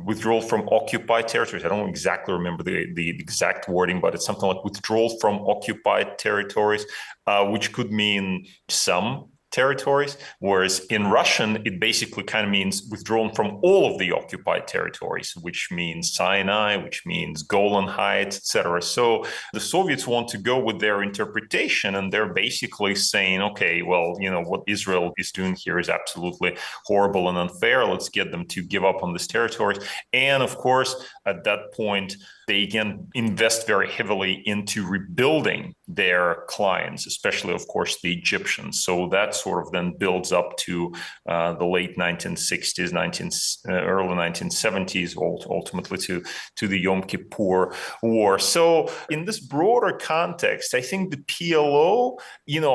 withdrawal from occupied territories. I don't exactly remember the exact wording, but it's something like withdrawal from occupied territories, which could mean some territories, whereas in Russian, it basically kind of means withdrawn from all of the occupied territories, which means Sinai, which means Golan Heights, etc. So the Soviets want to go with their interpretation, and they're basically saying, okay, well, what Israel is doing here is absolutely horrible and unfair. Let's get them to give up on these territories. And of course, at that point, they again invest very heavily into rebuilding their clients, especially, of course, the Egyptians. So that sort of then builds up to the late 1960s, early 1970s, ultimately to the Yom Kippur War. So in this broader context, I think the PLO,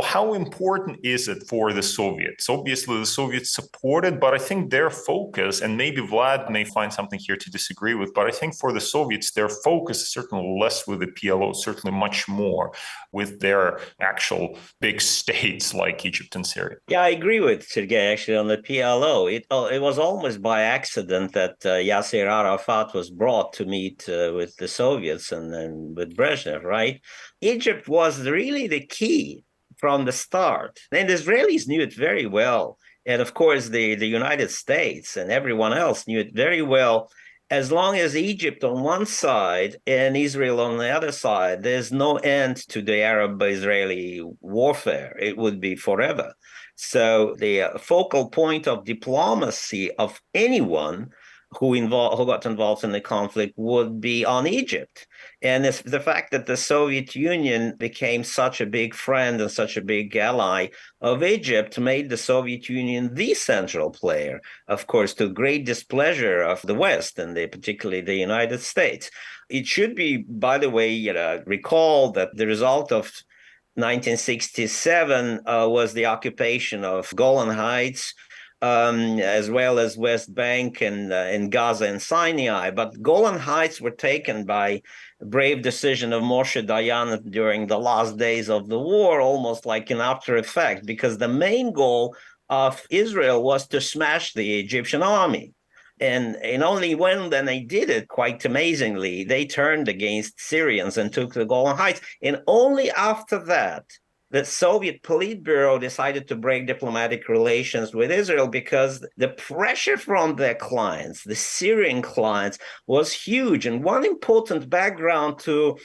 how important is it for the Soviets? Obviously, the Soviets supported, but I think their focus, and maybe Vlad may find something here to disagree with, but I think for the Soviets, their focus is certainly less with the PLO, certainly much more with their actual big states like Egypt and Syria. Yeah, I agree with Sergey, actually, on the PLO. It was almost by accident that Yasser Arafat was brought to meet with the Soviets and with Brezhnev, right? Egypt was really the key from the start. And the Israelis knew it very well. And of course, the United States and everyone else knew it very well. As long as Egypt on one side and Israel on the other side, there's no end to the Arab-Israeli warfare. It would be forever. So the focal point of diplomacy of anyone who got involved in the conflict would be on Egypt. And it's the fact that the Soviet Union became such a big friend and such a big ally of Egypt made the Soviet Union the central player, of course, to great displeasure of the West and particularly the United States. It should be, by the way, recalled that the result of 1967 was the occupation of Golan Heights, as well as West Bank and Gaza and Sinai. But Golan Heights were taken by brave decision of Moshe Dayan during the last days of the war, almost like an after effect, because the main goal of Israel was to smash the Egyptian army. And only when then they did it, quite amazingly, they turned against Syrians and took the Golan Heights. And only after that, the Soviet Politburo decided to break diplomatic relations with Israel because the pressure from their clients, the Syrian clients, was huge. And one important background to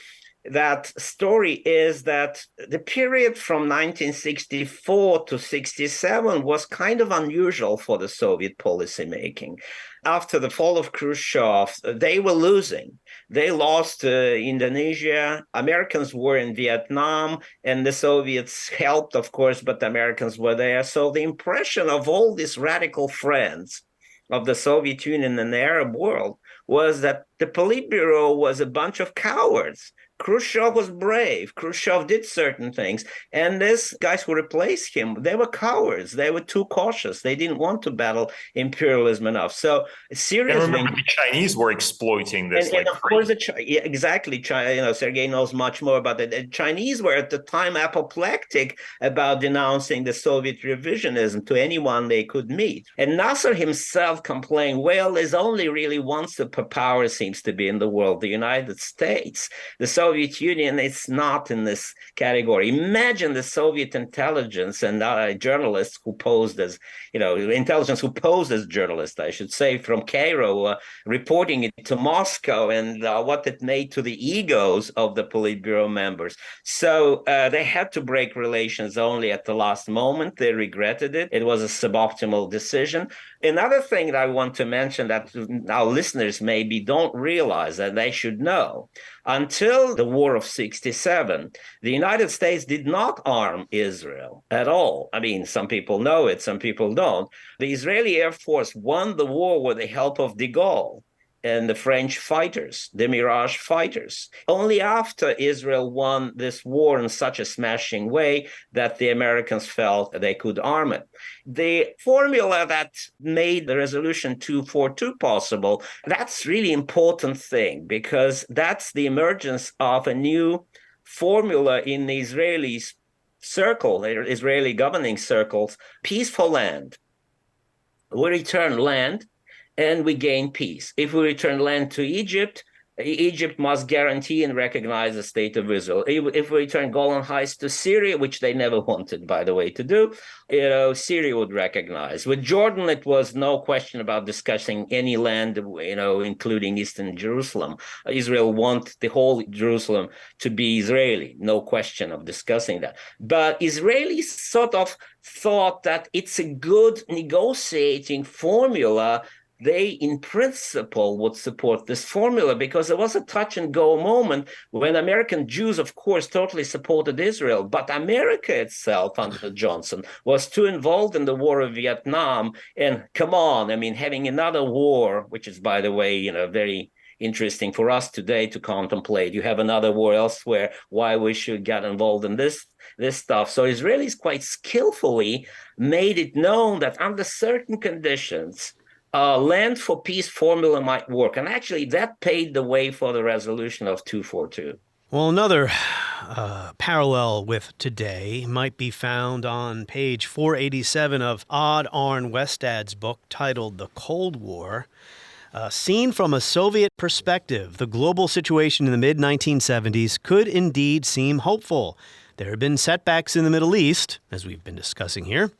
that story is that the period from 1964 to 67 was kind of unusual for the Soviet policymaking. After the fall of Khrushchev, they were losing. They lost Indonesia. Americans were in Vietnam, and the Soviets helped, of course, but the Americans were there. So the impression of all these radical friends of the Soviet Union and the Arab world was that the Politburo was a bunch of cowards. Khrushchev was brave. Khrushchev did certain things. And these guys who replaced him, they were cowards. They were too cautious. They didn't want to battle imperialism enough. So Syria. And remember, the Chinese were exploiting this. And of course, exactly. China, Sergey knows much more about it. The Chinese were at the time apoplectic about denouncing the Soviet revisionism to anyone they could meet. And Nasser himself complained, well, there's only really one superpower seems to be in the world, the United States. The Soviet Union, it's not in this category. Imagine the Soviet intelligence and journalists who posed as, intelligence who posed as journalists, I should say, from Cairo, reporting it to Moscow and what it made to the egos of the Politburo members. So they had to break relations only at the last moment. They regretted it. It was a suboptimal decision. Another thing that I want to mention that our listeners maybe don't realize that they should know, until the War of 67, the United States did not arm Israel at all. I mean, some people know it, some people don't. The Israeli Air Force won the war with the help of de Gaulle. and the French fighters, the Mirage fighters. Only after Israel won this war in such a smashing way that the Americans felt they could arm it. The formula that made the resolution 242 possible, that's really important thing, because that's the emergence of a new formula in the Israeli circle, Israeli governing circles: peaceful land. We return land and we gain peace. If we return land to Egypt, Egypt must guarantee and recognize the state of Israel. If we return Golan Heights to Syria, which they never wanted, by the way, to do, Syria would recognize. With Jordan, it was no question about discussing any land, including Eastern Jerusalem. Israel wants the whole Jerusalem to be Israeli, no question of discussing that. But Israelis sort of thought that it's a good negotiating formula. They, in principle, would support this formula because there was a touch-and-go moment when American Jews, of course, totally supported Israel. But America itself, under Johnson, was too involved in the war of Vietnam. And come on, having another war, which is, by the way, very interesting for us today to contemplate. You have another war elsewhere, why we should get involved in this stuff. So Israelis quite skillfully made it known that under certain conditions, land for peace formula might work. And actually, that paved the way for the resolution of 242. Well, another parallel with today might be found on page 487 of Odd Arne Westad's book titled The Cold War. Seen from a Soviet perspective, the global situation in the mid-1970s could indeed seem hopeful. There have been setbacks in the Middle East, as we've been discussing here,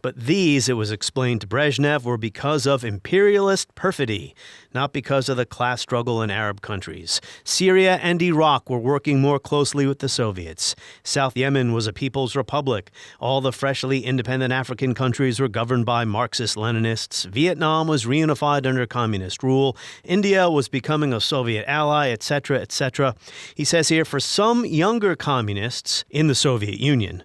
but these, it was explained to Brezhnev, were because of imperialist perfidy, not because of the class struggle in Arab countries. Syria and Iraq were working more closely with the Soviets. South Yemen was a people's republic. All the freshly independent African countries were governed by Marxist-Leninists. Vietnam was reunified under communist rule. India was becoming a Soviet ally, etc., etc. He says here, for some younger communists in the Soviet Union,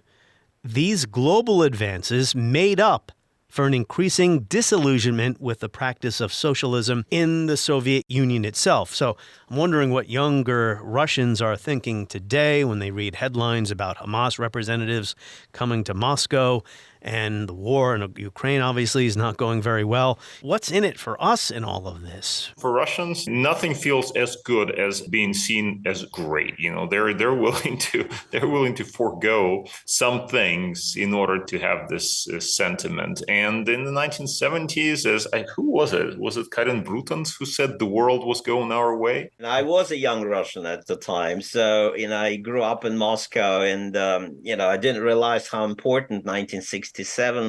these global advances made up for an increasing disillusionment with the practice of socialism in the Soviet Union itself. So I'm wondering what younger Russians are thinking today when they read headlines about Hamas representatives coming to Moscow, and the war in Ukraine obviously is not going very well. What's in it for us in all of this? For Russians, nothing feels as good as being seen as great. They're willing to forego some things in order to have this sentiment. And in the 1970s, who was it? Was it Karen Brutans who said the world was going our way? I was a young Russian at the time, so I grew up in Moscow, and I didn't realize how important 1967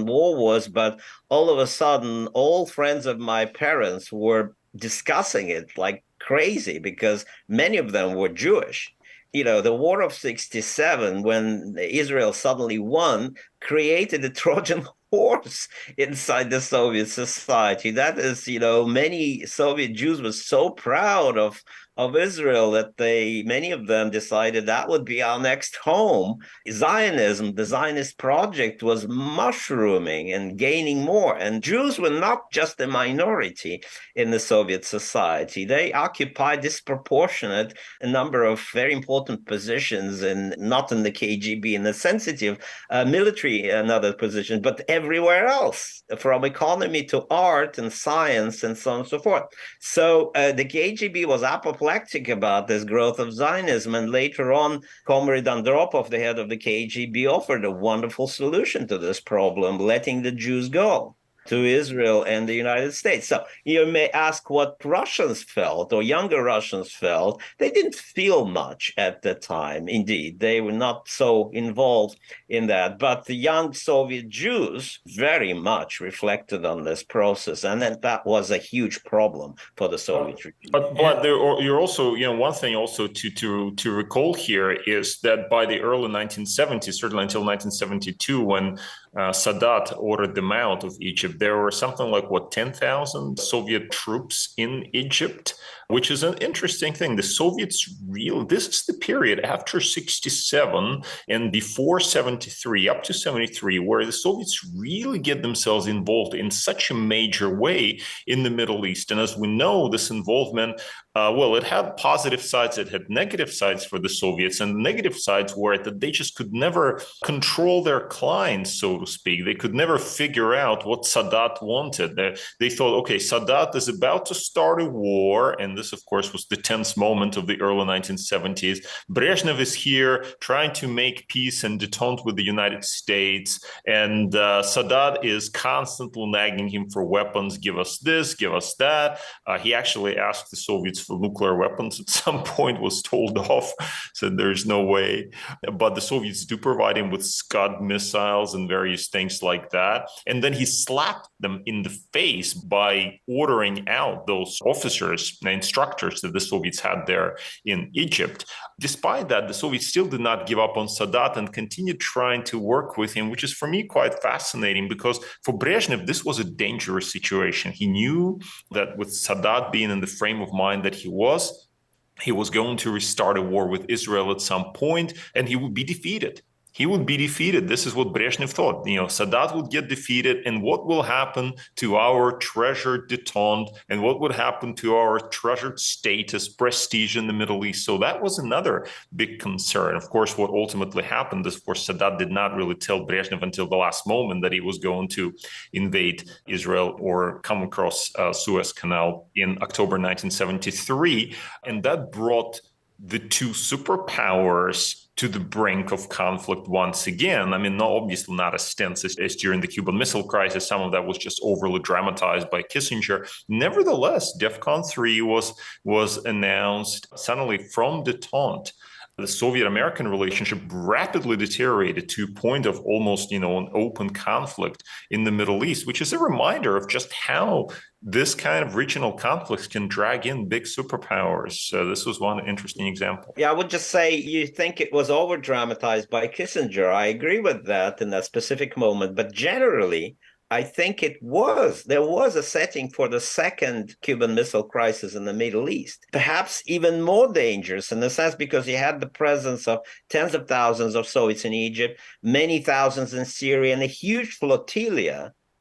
war was, but all of a sudden, all friends of my parents were discussing it like crazy because many of them were Jewish. The War of 67, when Israel suddenly won, created a Trojan horse inside the Soviet society. That is, many Soviet Jews were so proud of Israel that many of them decided that would be our next home. Zionism, the Zionist project, was mushrooming and gaining more. And Jews were not just a minority in the Soviet society. They occupied disproportionate a number of very important positions, and not in the KGB, in the sensitive military and other positions, but everywhere else, from economy to art and science and so on and so forth. So the KGB was apoplectic about this growth of Zionism, and later on, Comrade Andropov, the head of the KGB, offered a wonderful solution to this problem, letting the Jews go to Israel and the United States. So you may ask what Russians felt, or younger Russians felt. They didn't feel much at the time. Indeed, they were not so involved in that. But the young Soviet Jews very much reflected on this process, and then that was a huge problem for the Soviet regime. But you're also, one thing also to recall here is that by the early 1970s, certainly until 1972, when Sadat ordered them out of Egypt, there were something like, 10,000 Soviet troops in Egypt, which is an interesting thing. The Soviets this is the period after 67 and before 73, up to 73, where the Soviets really get themselves involved in such a major way in the Middle East. And as we know, this involvement, it had positive sides, it had negative sides for the Soviets, and the negative sides were that they just could never control their clients, so to speak. They could never figure out what Sadat wanted. They thought, okay, Sadat is about to start a war, and this, of course, was the tense moment of the early 1970s. Brezhnev is here trying to make peace and detente with the United States, and Sadat is constantly nagging him for weapons, give us this, give us that. He actually asked the Soviets for nuclear weapons at some point, was told off, said there's no way. But the Soviets do provide him with Scud missiles and various things like that. And then he slapped them in the face by ordering out those officers and instructors that the Soviets had there in Egypt. Despite that, the Soviets still did not give up on Sadat and continued trying to work with him, which is for me quite fascinating, because for Brezhnev, this was a dangerous situation. He knew that with Sadat being in the frame of mind that he was going to restart a war with Israel at some point, and he would be defeated. He would be defeated. This is what Brezhnev thought. Sadat would get defeated, and what will happen to our treasured detente, and what would happen to our treasured status, prestige in the Middle East? So that was another big concern. Of course, what ultimately happened is, of course, Sadat did not really tell Brezhnev until the last moment that he was going to invade Israel or come across Suez Canal in October 1973. And that brought the two superpowers to the brink of conflict once again. I mean, obviously not as tense as during the Cuban Missile Crisis. Some of that was just overly dramatized by Kissinger. Nevertheless, DEFCON 3 was announced suddenly from detente. The Soviet-American relationship rapidly deteriorated to a point of almost, an open conflict in the Middle East, which is a reminder of just how this kind of regional conflicts can drag in big superpowers. So this was one interesting example. Yeah, I would just say you think it was over-dramatized by Kissinger. I agree with that in that specific moment. But generally, I think there was a setting for the second Cuban Missile Crisis in the Middle East, perhaps even more dangerous in a sense, because you had the presence of tens of thousands of Soviets in Egypt, many thousands in Syria, and a huge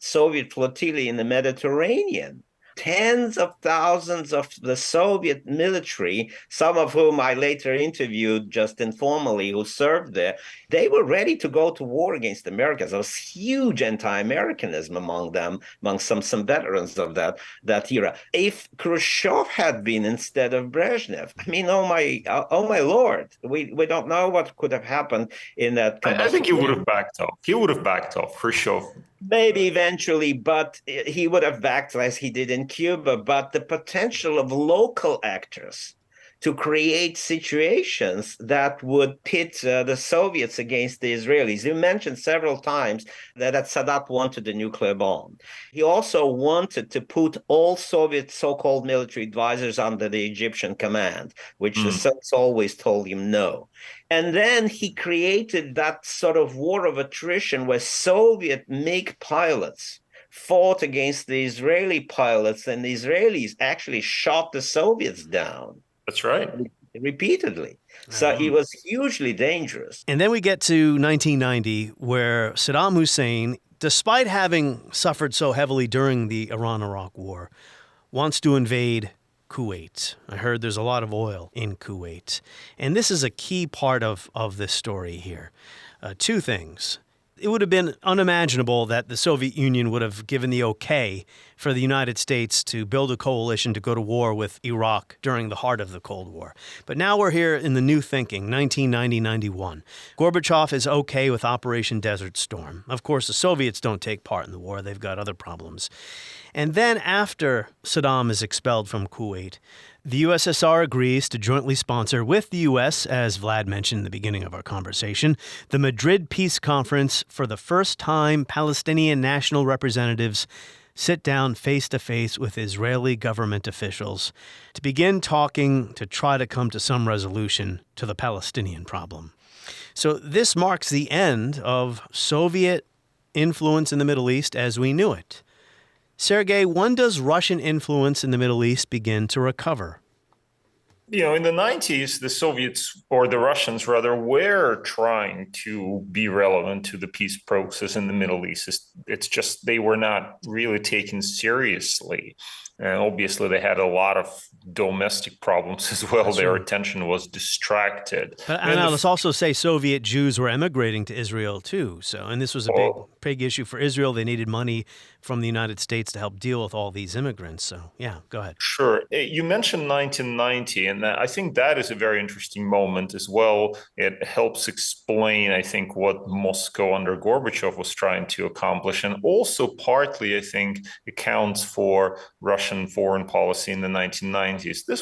Soviet flotilla in the Mediterranean. Tens of thousands of the Soviet military, some of whom I later interviewed just informally, who served there, they were ready to go to war against the Americans. There was huge anti-Americanism among them, among some veterans of that era. If Khrushchev had been instead of Brezhnev, I mean, oh my Lord, we don't know what could have happened in that. I think he would have backed off. Khrushchev. Maybe eventually, but he would have backed as he did in Cuba. But the potential of local actors to create situations that would pit the Soviets against the Israelis. You mentioned several times that Sadat wanted a nuclear bomb. He also wanted to put all Soviet so-called military advisors under the Egyptian command, which the Soviets always told him no. And then he created that sort of war of attrition where Soviet MiG pilots fought against the Israeli pilots, and the Israelis actually shot the Soviets down. That's right. Repeatedly. So he was hugely dangerous. And then we get to 1990, where Saddam Hussein, despite having suffered so heavily during the Iran-Iraq War, wants to invade Kuwait. I heard there's a lot of oil in Kuwait. And this is a key part of this story here. Two things. It would have been unimaginable that the Soviet Union would have given the okay for the United States to build a coalition to go to war with Iraq during the heart of the Cold War. But now we're here in the new thinking, 1990-91. Gorbachev is okay with Operation Desert Storm. Of course, the Soviets don't take part in the war. They've got other problems. And then after Saddam is expelled from Kuwait, the USSR agrees to jointly sponsor with the U.S., as Vlad mentioned in the beginning of our conversation, the Madrid Peace Conference. For the first time, Palestinian national representatives sit down face-to-face with Israeli government officials to begin talking to try to come to some resolution to the Palestinian problem. So this marks the end of Soviet influence in the Middle East as we knew it. Sergey, when does Russian influence in the Middle East begin to recover? In the 90s, the Soviets, or the Russians rather, were trying to be relevant to the peace process in the Middle East. It's just they were not really taken seriously. And obviously, they had a lot of domestic problems as well. Their attention was distracted. But let's also say Soviet Jews were emigrating to Israel too. And this was a big issue for Israel. They needed money from the United States to help deal with all these immigrants. So, yeah, go ahead. Sure. You mentioned 1990, and I think that is a very interesting moment as well. It helps explain, I think, what Moscow under Gorbachev was trying to accomplish, and also partly, I think, accounts for Russian foreign policy in the 1990s. There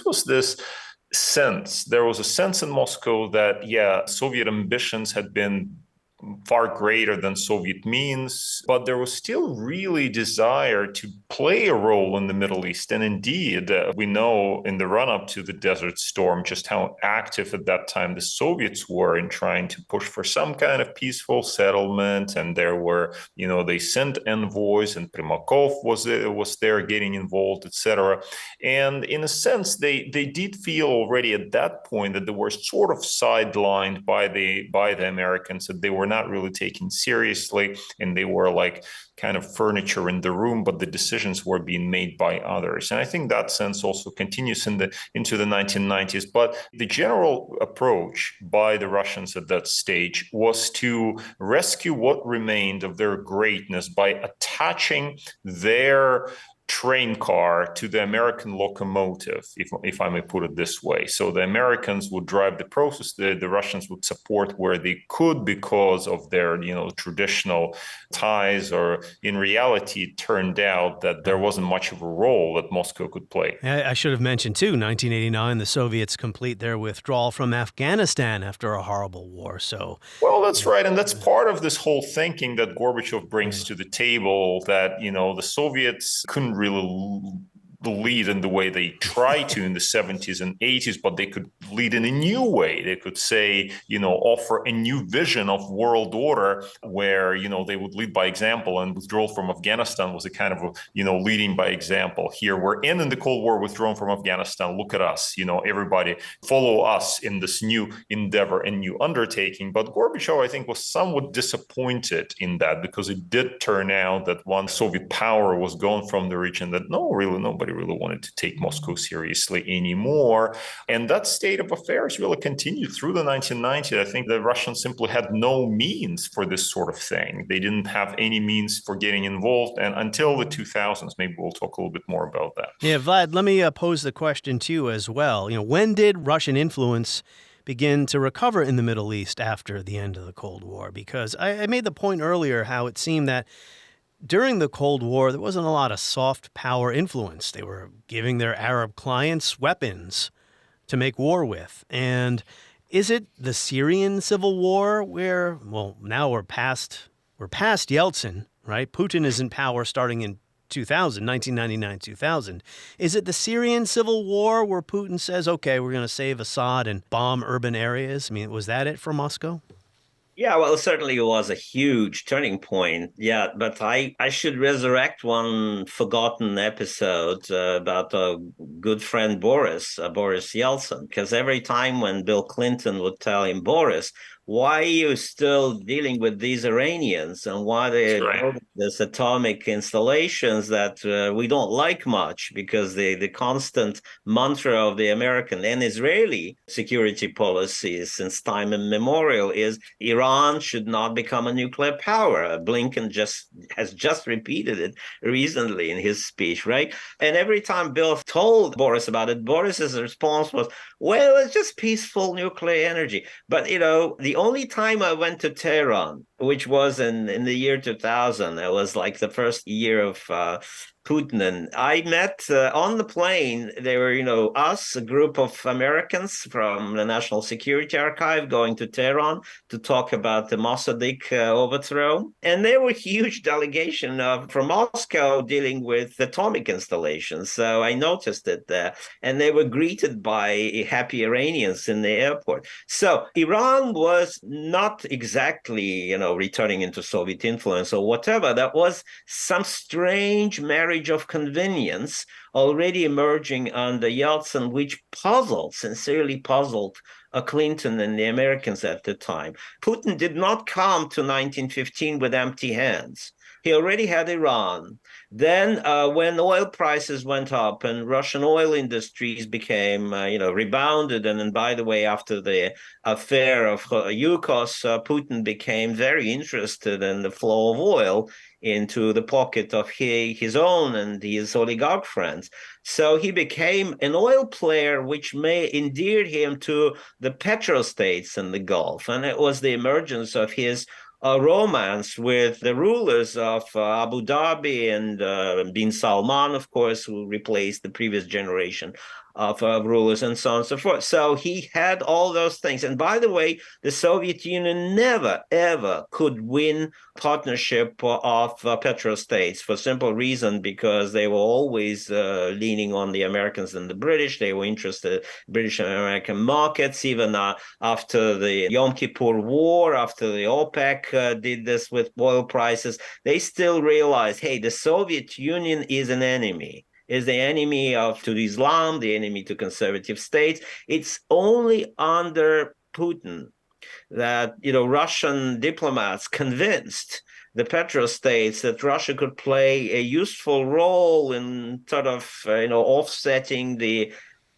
was a sense in Moscow that, Soviet ambitions had been far greater than Soviet means, but there was still really desire to play a role in the Middle East. And indeed, we know in the run-up to the Desert Storm just how active at that time the Soviets were in trying to push for some kind of peaceful settlement. And there were, they sent envoys, and Primakov was there getting involved, etc. And in a sense, they did feel already at that point that they were sort of sidelined by the Americans, that they were not really taken seriously, and they were like kind of furniture in the room, but the decisions were being made by others. And I think that sense also continues into the 1990s. But the general approach by the Russians at that stage was to rescue what remained of their greatness by attaching their train car to the American locomotive, if I may put it this way. So the Americans would drive the process, the Russians would support where they could because of their, traditional ties, or in reality, it turned out that there wasn't much of a role that Moscow could play. I should have mentioned, too, 1989, the Soviets complete their withdrawal from Afghanistan after a horrible war. Well, that's right. And that's part of this whole thinking that Gorbachev brings to the table, that, the Soviets couldn't really lead in the way they tried to in the 70s and 80s, but they could lead in a new way. They could say, offer a new vision of world order where, they would lead by example, and withdrawal from Afghanistan was a kind of, leading by example. Here we're in the Cold War, withdrawn from Afghanistan. Look at us, everybody follow us in this new endeavor and new undertaking. But Gorbachev, I think, was somewhat disappointed in that, because it did turn out that once Soviet power was gone from the region, that nobody really wanted to take Moscow seriously anymore. And that state of affairs really continued through the 1990s. I think the Russians simply had no means for this sort of thing. They didn't have any means for getting involved. And until the 2000s, maybe we'll talk a little bit more about that. Yeah, Vlad, let me pose the question to you as well. When did Russian influence begin to recover in the Middle East after the end of the Cold War? Because I made the point earlier how it seemed that during the Cold War, there wasn't a lot of soft power influence. They were giving their Arab clients weapons to make war with. And is it the Syrian civil war where, now we're past Yeltsin, right? Putin is in power starting in 1999, 2000. Is it the Syrian civil war where Putin says, okay, we're going to save Assad and bomb urban areas? I mean, was that it for Moscow? Yeah, well, certainly it was a huge turning point. Yeah, but I should resurrect one forgotten episode about a good friend Boris Yeltsin, because every time when Bill Clinton would tell him, Boris, why are you still dealing with these Iranians, and why they building these atomic installations that we don't like much, because the constant mantra of the American and Israeli security policies since time immemorial is Iran should not become a nuclear power. Blinken has just repeated it recently in his speech, right? And every time Bill told Boris about it, Boris's response was, well, it's just peaceful nuclear energy. But, the only time I went to Tehran, which was in the year 2000, it was like the first year of Putin, and I met on the plane, there were, us, a group of Americans from the National Security Archive going to Tehran to talk about the Mossadegh overthrow. And there were a huge delegation from Moscow dealing with atomic installations. So I noticed it there. And they were greeted by happy Iranians in the airport. So Iran was not exactly, returning into Soviet influence or whatever. That was some strange marriage of convenience already emerging under Yeltsin, which sincerely puzzled Clinton and the Americans at the time. Putin did not come to 1915 with empty hands. He already had Iran. Then when oil prices went up and Russian oil industries became, rebounded, and then, by the way, after the affair of Yukos, Putin became very interested in the flow of oil into the pocket of his own and his oligarch friends. So he became an oil player, which may endeared him to the petrostates in the Gulf. And it was the emergence of his romance with the rulers of Abu Dhabi and bin Salman, of course, who replaced the previous generation of rulers and so on and so forth. So he had all those things. And by the way, the Soviet Union never, ever could win partnership of petrostates for simple reason, because they were always leaning on the Americans and the British. They were interested in British and American markets, even after the Yom Kippur War, after the OPEC did this with oil prices. They still realized, hey, the Soviet Union is an enemy. Is the enemy to Islam, the enemy to conservative states. It's only under Putin that Russian diplomats convinced the petrostates that Russia could play a useful role in sort of offsetting the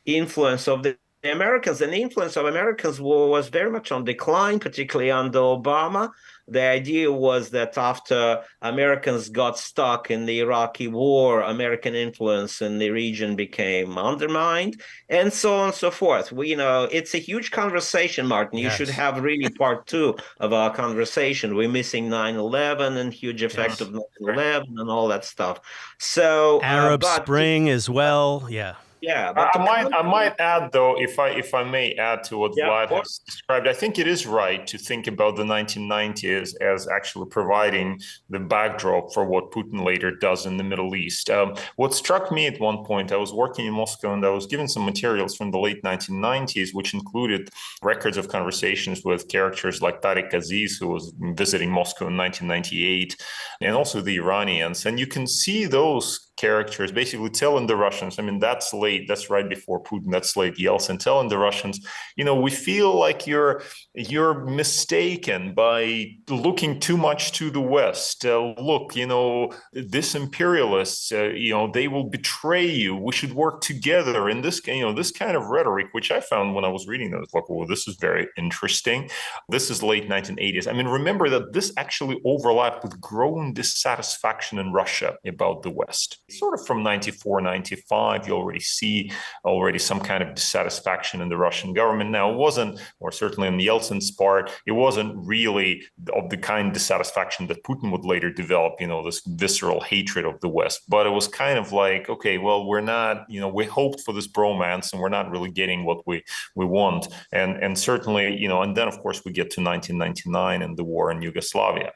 influence of the Americans. And the influence of Americans was very much on decline, particularly under Obama. The idea was that after Americans got stuck in the Iraqi war, American influence in the region became undermined, and so on and so forth. It's a huge conversation, Martin. You should have really part two of our conversation. We're missing 9/11 and huge effect of 9/11 and all that stuff. So Arab Spring as well. Yeah. Yeah, but I might add, though, if I may add to what Vlad has described, I think it is right to think about the 1990s as actually providing the backdrop for what Putin later does in the Middle East. What struck me at one point, I was working in Moscow and I was given some materials from the late 1990s, which included records of conversations with characters like Tariq Aziz, who was visiting Moscow in 1998, and also the Iranians. And you can see those characters basically telling the Russians, that's right before Putin, that's late Yeltsin, telling the Russians, we feel like you're mistaken by looking too much to the West. Look, this imperialists, they will betray you. We should work together. And this kind of rhetoric, which I found when I was reading that, like, well, this is very interesting. This is late 1980s. Remember that this actually overlapped with growing dissatisfaction in Russia about the West. Sort of from 94, 95, you already see some kind of dissatisfaction in the Russian government. Now, it wasn't, or certainly on Yeltsin's part, it wasn't really of the kind of dissatisfaction that Putin would later develop, this visceral hatred of the West. But it was kind of like, okay, well, we're not, we hoped for this bromance and we're not really getting what we want. And certainly, and then, of course, we get to 1999 and the war in Yugoslavia.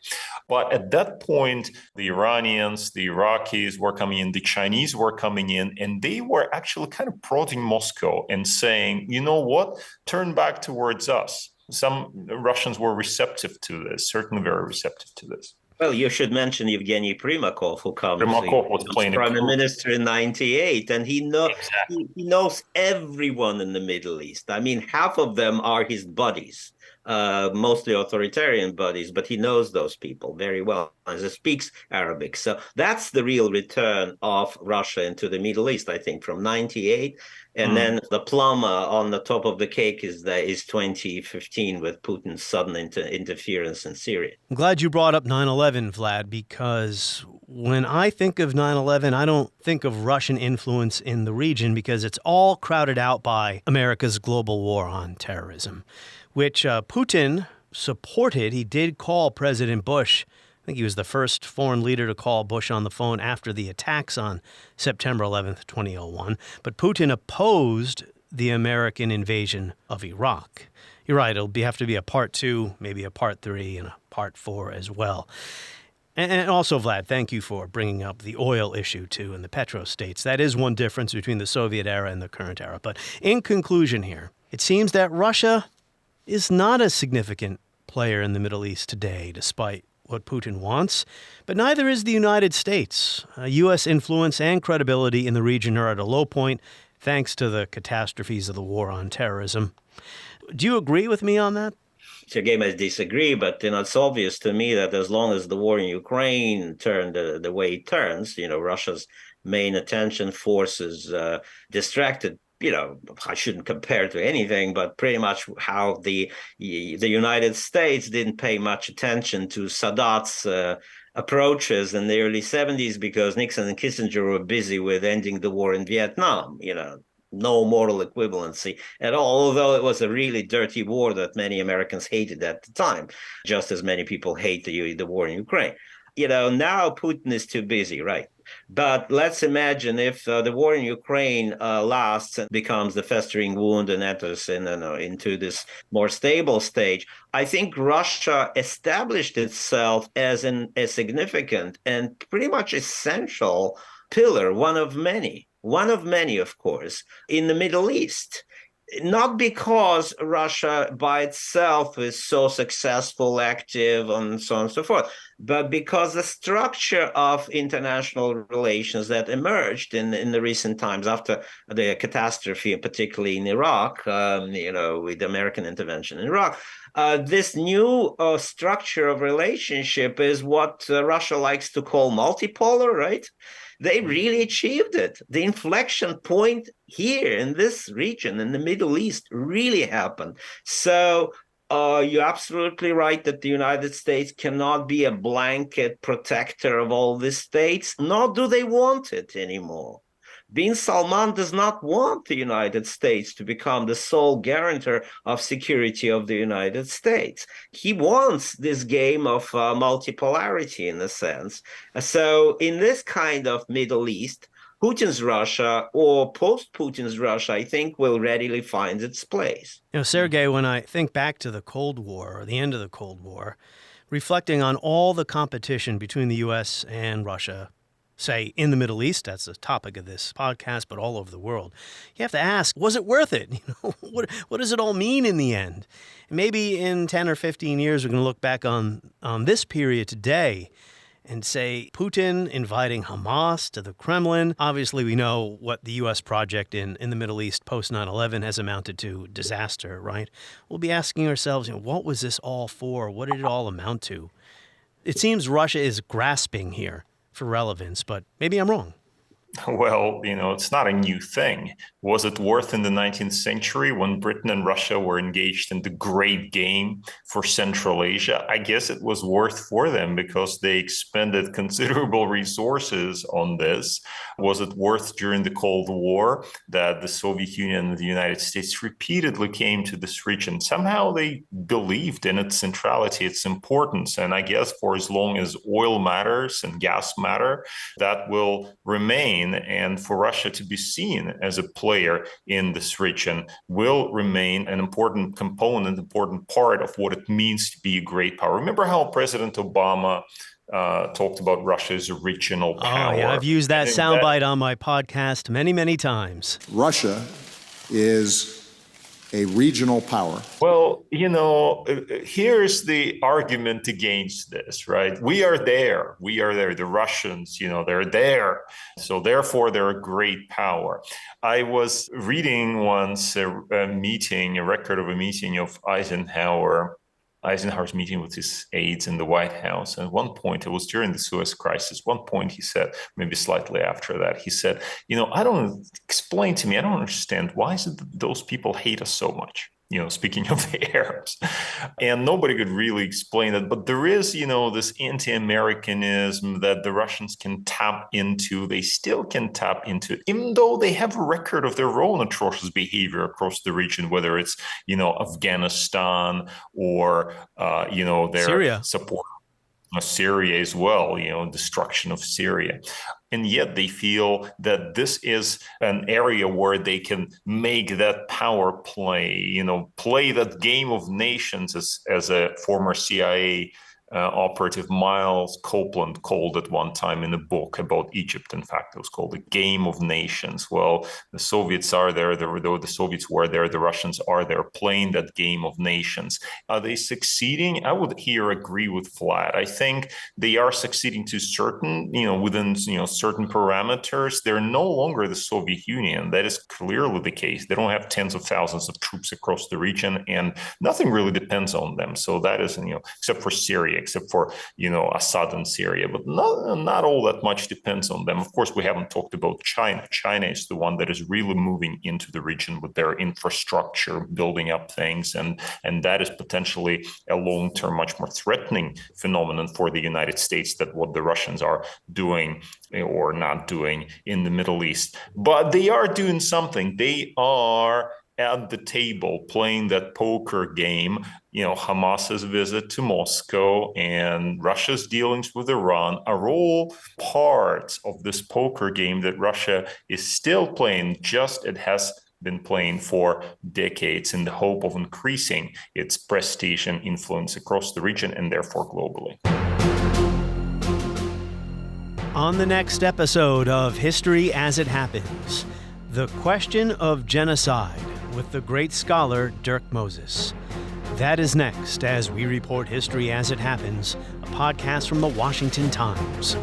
But at that point, the Iranians, the Iraqis were coming in, the Chinese were coming in, and they were actually kind of prodding Moscow and saying, you know what, turn back towards us. Some Russians were receptive to this, certainly very receptive to this. Well, you should mention Evgeny Primakov, who comes. Primakov was playing prime minister in '98, and he knows everyone in the Middle East. Half of them are his buddies. Mostly authoritarian buddies, but he knows those people very well as he speaks Arabic. So that's the real return of Russia into the Middle East, I think, from '98. And then the plum on the top of the cake is 2015 with Putin's sudden interference in Syria. I'm glad you brought up 9/11, Vlad, because when I think of 9/11, I don't think of Russian influence in the region because it's all crowded out by America's global war on terrorism, which Putin supported. He did call President Bush. I think he was the first foreign leader to call Bush on the phone after the attacks on September 11th, 2001. But Putin opposed the American invasion of Iraq. You're right, it'll have to be a part 2, maybe a part 3, and a part 4 as well. And also, Vlad, thank you for bringing up the oil issue, too, and the petrostates. That is one difference between the Soviet era and the current era. But in conclusion here, it seems that Russia is not a significant player in the Middle East today, despite what Putin wants, but neither is the United States. U.S. influence and credibility in the region are at a low point thanks to the catastrophes of the war on terrorism. Do you agree with me on that? Sergey may disagree, but it's obvious to me that as long as the war in Ukraine turned the way it turns, Russia's main attention forces distracted. I shouldn't compare to anything, but pretty much how the United States didn't pay much attention to Sadat's approaches in the early 70s because Nixon and Kissinger were busy with ending the war in Vietnam, no moral equivalency at all, although it was a really dirty war that many Americans hated at the time, just as many people hate the war in Ukraine. Now Putin is too busy, right? But let's imagine if the war in Ukraine lasts and becomes the festering wound and enters into this more stable stage. I think Russia established itself as a significant and pretty much essential pillar, one of many, of course, in the Middle East. Not because Russia by itself is so successful, active, and so on and so forth, but because the structure of international relations that emerged in the recent times after the catastrophe, particularly in Iraq, with the American intervention in Iraq, this new structure of relationship is what Russia likes to call multipolar, right? They really achieved it. The inflection point here in this region, in the Middle East, really happened. So you're absolutely right that the United States cannot be a blanket protector of all these states, nor do they want it anymore. Bin Salman does not want the United States to become the sole guarantor of security of the United States. He wants this game of multipolarity in a sense. So in this kind of Middle East, Putin's Russia or post-Putin's Russia, I think, will readily find its place. Sergey, when I think back to the Cold War, or the end of the Cold War, reflecting on all the competition between the U.S. and Russia, say, in the Middle East, that's the topic of this podcast, but all over the world, you have to ask, was it worth it? What does it all mean in the end? And maybe in 10 or 15 years, we're going to look back on this period today and say, Putin inviting Hamas to the Kremlin. Obviously, we know what the U.S. project in the Middle East post 9/11 has amounted to disaster, right? We'll be asking ourselves, what was this all for? What did it all amount to? It seems Russia is grasping here for relevance, but maybe I'm wrong. Well, it's not a new thing. Was it worth in the 19th century when Britain and Russia were engaged in the great game for Central Asia? I guess it was worth for them because they expended considerable resources on this. Was it worth during the Cold War that the Soviet Union and the United States repeatedly came to this region? Somehow they believed in its centrality, its importance. And I guess for as long as oil matters and gas matter, that will remain. And for Russia to be seen as a player in this region will remain an important component, important part of what it means to be a great power. Remember how President Obama talked about Russia as a regional power? Oh, yeah, I've used that soundbite on my podcast many, many times. Russia is a regional power. Well, here's the argument against this, right? We are there. The Russians, they're there. So therefore, they're a great power. I was reading once a record of a meeting of Eisenhower's meeting with his aides in the White House. And at one point, it was during the Suez Crisis, one point he said, maybe slightly after that, he said, explain to me, I don't understand, why is it that those people hate us so much? Speaking of the Arabs. And nobody could really explain it. But there is, this anti-Americanism that the Russians can tap into. They still can tap into it, even though they have a record of their own atrocious behavior across the region, whether it's, Afghanistan or, their Syria. Support of Syria as well, destruction of Syria. And yet they feel that this is an area where they can make that power play, play that game of nations, as a former CIA operative Miles Copeland called at one time in a book about Egypt. In fact, it was called The Game of Nations. Well, the Soviets are there, though the Soviets were there, the Russians are there playing that game of nations. Are they succeeding? I would here agree with Vlad. I think they are succeeding to certain, within, certain parameters. They're no longer the Soviet Union. That is clearly the case. They don't have tens of thousands of troops across the region, and nothing really depends on them. So that is, except for Syria, except for, Assad in Syria, but not all that much depends on them. Of course, we haven't talked about China. China is the one that is really moving into the region with their infrastructure, building up things, and that is potentially a long-term, much more threatening phenomenon for the United States than what the Russians are doing or not doing in the Middle East. But they are doing something. They are at the table playing that poker game. Hamas's visit to Moscow and Russia's dealings with Iran are all parts of this poker game that Russia is still playing, just it has been playing for decades in the hope of increasing its prestige and influence across the region and therefore globally. On the next episode of History as It Happens, the question of genocide with the great scholar Dirk Moses. That is next as we report History as It Happens, a podcast from the Washington Times.